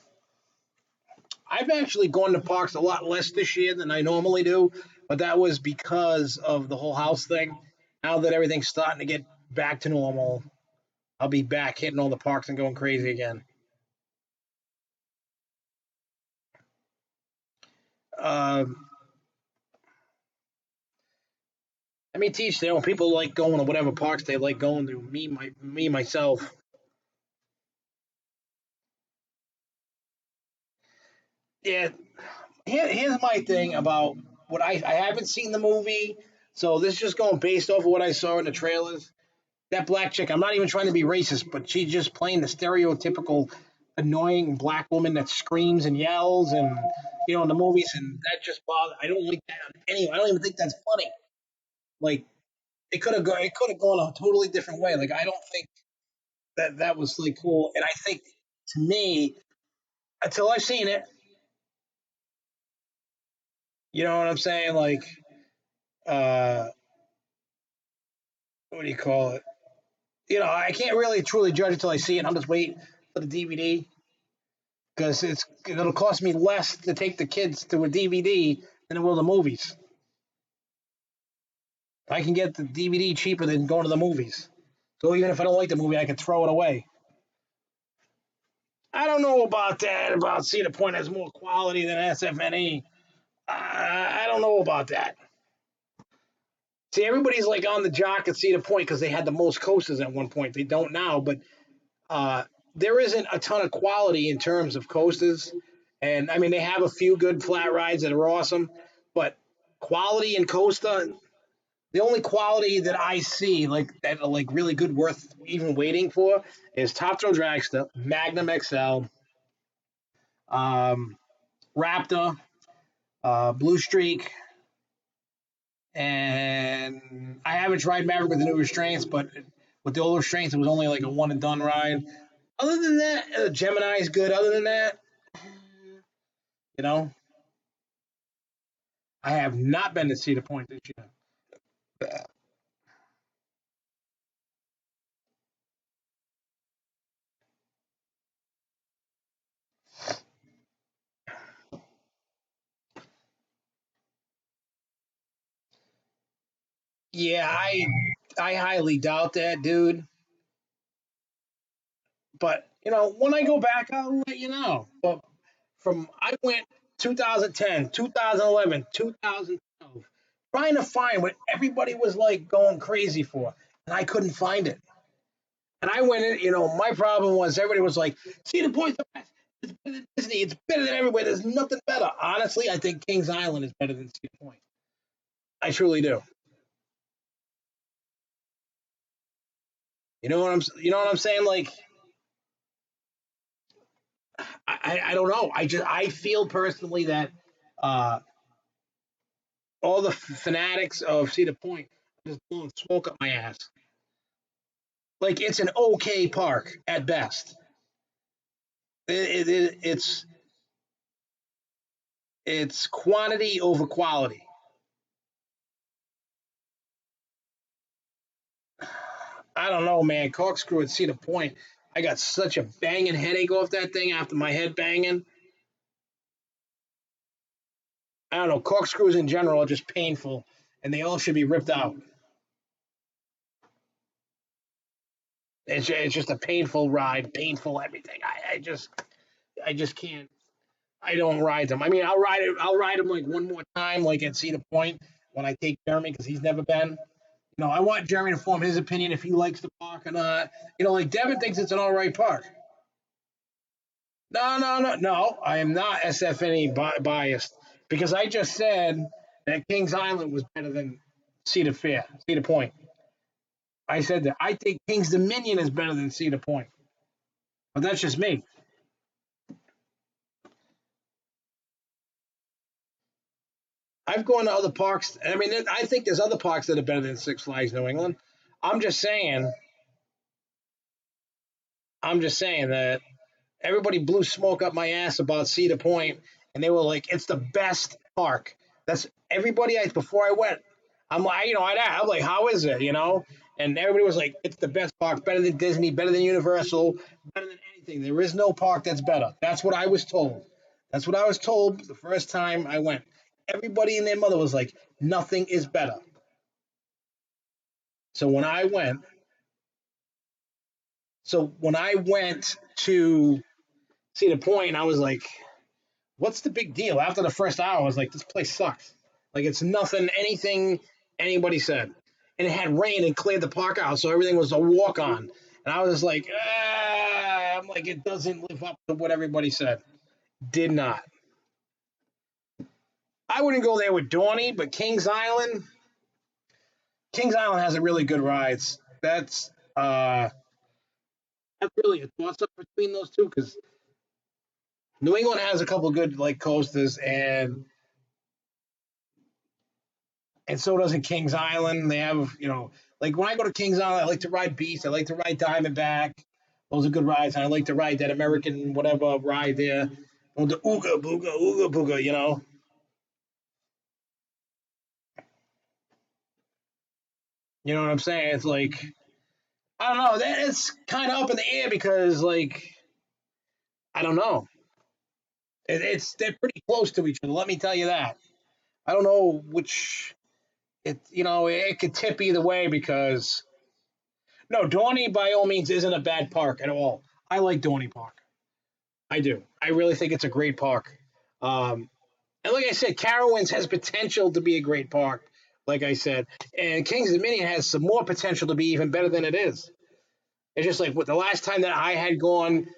I've actually gone to parks a lot less this year than I normally do, but that was because of the whole house thing. Now that everything's starting to get back to normal, I'll be back hitting all the parks and going crazy again. Um, I mean, teach their own. People like going to whatever parks they like going to. Me myself. Yeah. Here's my thing about what I haven't seen the movie, so this is just going based off of what I saw in the trailers. That black chick. I'm not even trying to be racist, but she's just playing the stereotypical annoying black woman that screams and yells, and in the movies, and that just bothers. I don't like that. Anyway, I don't even think that's funny. Like it could have gone a totally different way. Like I don't think that was like cool. And I think to me, until I've seen it, you know what I'm saying? Like, uh, what do you call it? I can't really truly judge until I see it. I'm just waiting for the DVD because it'll cost me less to take the kids to a DVD than it will the movies. I can get the DVD cheaper than going to the movies. So even if I don't like the movie, I can throw it away. I don't know about that. About Cedar Point has more quality than SFNE. I don't know about that. See, everybody's like on the jock at Cedar Point because they had the most coasters at one point. They don't now, but uh, there isn't a ton of quality in terms of coasters. And I mean, they have a few good flat rides that are awesome, but quality in Costa, the only quality that I see like that are like really good worth even waiting for is Top Throw Dragster, Magnum XL, um, Raptor, Blue Streak, and I haven't tried Maverick with the new restraints, but with the old restraints, it was only like a one and done ride. Other than that, Gemini is good. Other than that, you know, I have not been to Cedar Point this year. Yeah, I highly doubt that, dude. But when I go back, I'll let you know. But from I went 2010, 2011, 2012, trying to find what everybody was like going crazy for, and I couldn't find it. And I went in, my problem was everybody was like, Cedar Point's the best. It's better than Disney. It's better than everywhere. There's nothing better. Honestly, I think Kings Island is better than Cedar Point. I truly do. You know what I'm saying? Like, I don't know. I feel personally that uh, all the fanatics of Cedar Point just blowing smoke up my ass. Like, it's an okay park at best. It's quantity over quality. I don't know, man. Corkscrew at Cedar Point. I got such a banging headache off that thing after my head banging. I don't know. Corkscrews in general are just painful, and they all should be ripped out. It's just a painful ride, painful everything. I just can't. I don't ride them. I mean, I'll ride it. I'll ride them like one more time, like at Cedar Point when I take Jeremy because he's never been. I want Jeremy to form his opinion if he likes the park or not. Like Devin thinks it's an all right park. No, no, no, no. I am not SFNE biased because I just said that Kings Island was better than Cedar Point. I said that I think Kings Dominion is better than Cedar Point, but that's just me. I've gone to other parks. I mean, I think there's other parks that are better than Six Flags New England. I'm just saying. I'm just saying that everybody blew smoke up my ass about Cedar Point, and they were like, "It's the best park." That's everybody. Before I went, I'm like, I'm like, "How is it?" And everybody was like, "It's the best park, better than Disney, better than Universal, better than anything. There is no park that's better." That's what I was told. That's what I was told the first time I went. Everybody and their mother was like, "Nothing is better." So when I went, so when I went to Cedar Point, I was like, what's the big deal? After the first hour, I was like, this place sucks. Like, it's nothing, anything anybody said. And it had rain and cleared the park out, so everything was a walk on. And I was just like, I'm like, it doesn't live up to what everybody said. Did not. I wouldn't go there with Dorney, but Kings Island has a really good rides. That's really a toss up between those two because New England has a couple good like coasters, and so doesn't Kings Island. They have, like when I go to Kings Island, I like to ride Beast. I like to ride Diamondback. Those are good rides. And I like to ride that American whatever ride there. Oh, the Ooga Booga, Ooga Booga, You know what I'm saying? It's like, I don't know. That it's kind of up in the air because, like, I don't know. They're pretty close to each other. Let me tell you that. I don't know which it could tip either way because no, Dorney by all means isn't a bad park at all. I like Dorney Park. I do. I really think it's a great park. Um, and like I said, Carowinds has potential to be a great park. Like I said, and Kings Dominion has some more potential to be even better than it is. It's just like with the last time that I had gone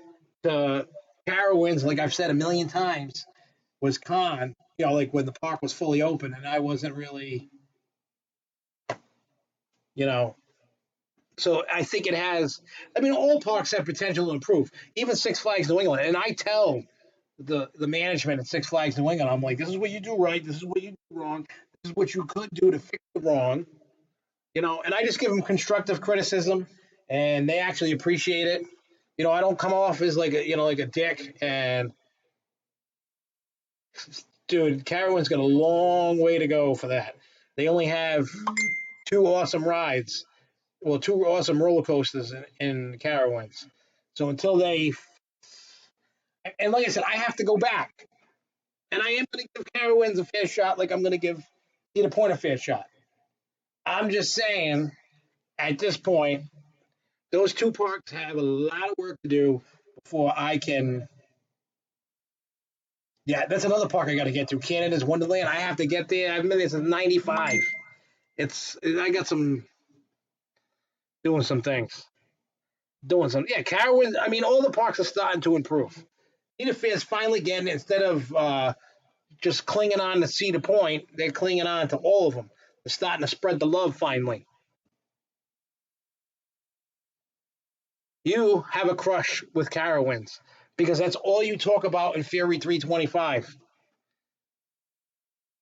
to Carowinds, like I've said a million times, was con. Like when the park was fully open, and I wasn't really, you know. So I think it has. I mean, all parks have potential to improve. Even Six Flags New England, and I tell the management at Six Flags New England, I'm like, this is what you do right. This is what you do wrong. This is what you could do to fix the wrong. And I just give them constructive criticism, and they actually appreciate it. I don't come off as like like a dick. And dude, Carowinds got a long way to go for that. They only have two awesome rides, well, two awesome roller coasters in Carowinds. So until they, and like I said, I have to go back, and I am going to give Carowinds a fair shot, like I'm going to give Cedar Point a fair shot. I'm just saying, at this point, those two parks have a lot of work to do before I can. Yeah, that's another park I got to get to. Canada's Wonderland. I have to get there. I've been there since '95. I got some doing some things, doing some. Yeah, Carowinds. I mean, all the parks are starting to improve. Cedar Fair's finally getting, instead of just clinging on to Cedar Point, they're clinging on to all of them. They're starting to spread the love finally. You have a crush with Carowinds because that's all you talk about in Fury 325.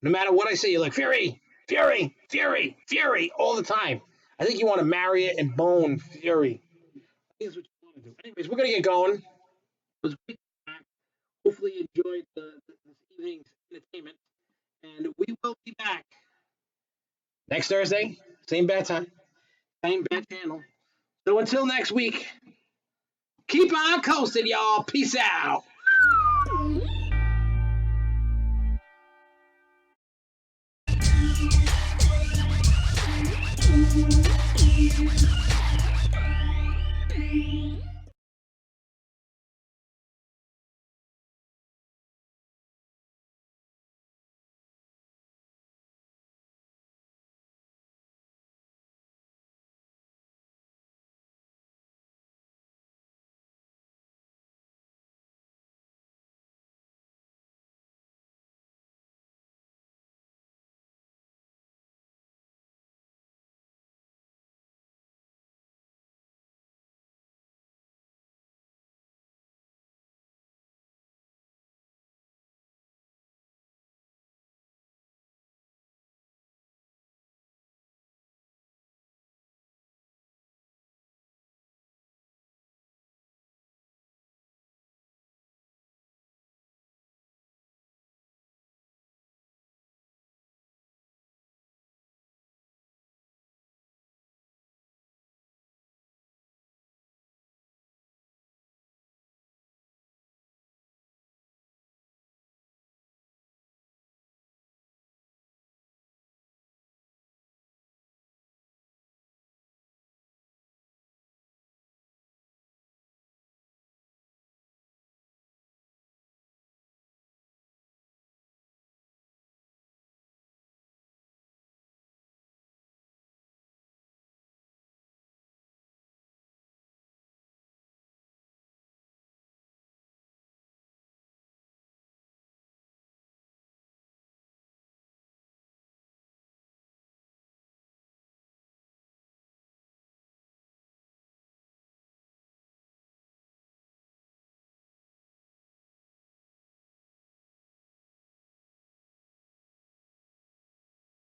No matter what I say, you're like, Fury, Fury, Fury, Fury, all the time. I think you want to marry it and bone Fury. I think that's what you want to do. Anyways, we're going to get going. It was great. Hopefully, you enjoyed this evening's entertainment. And we will be back next Thursday, same bad time, same bad channel. So until next week, keep on coasting, y'all. Peace out.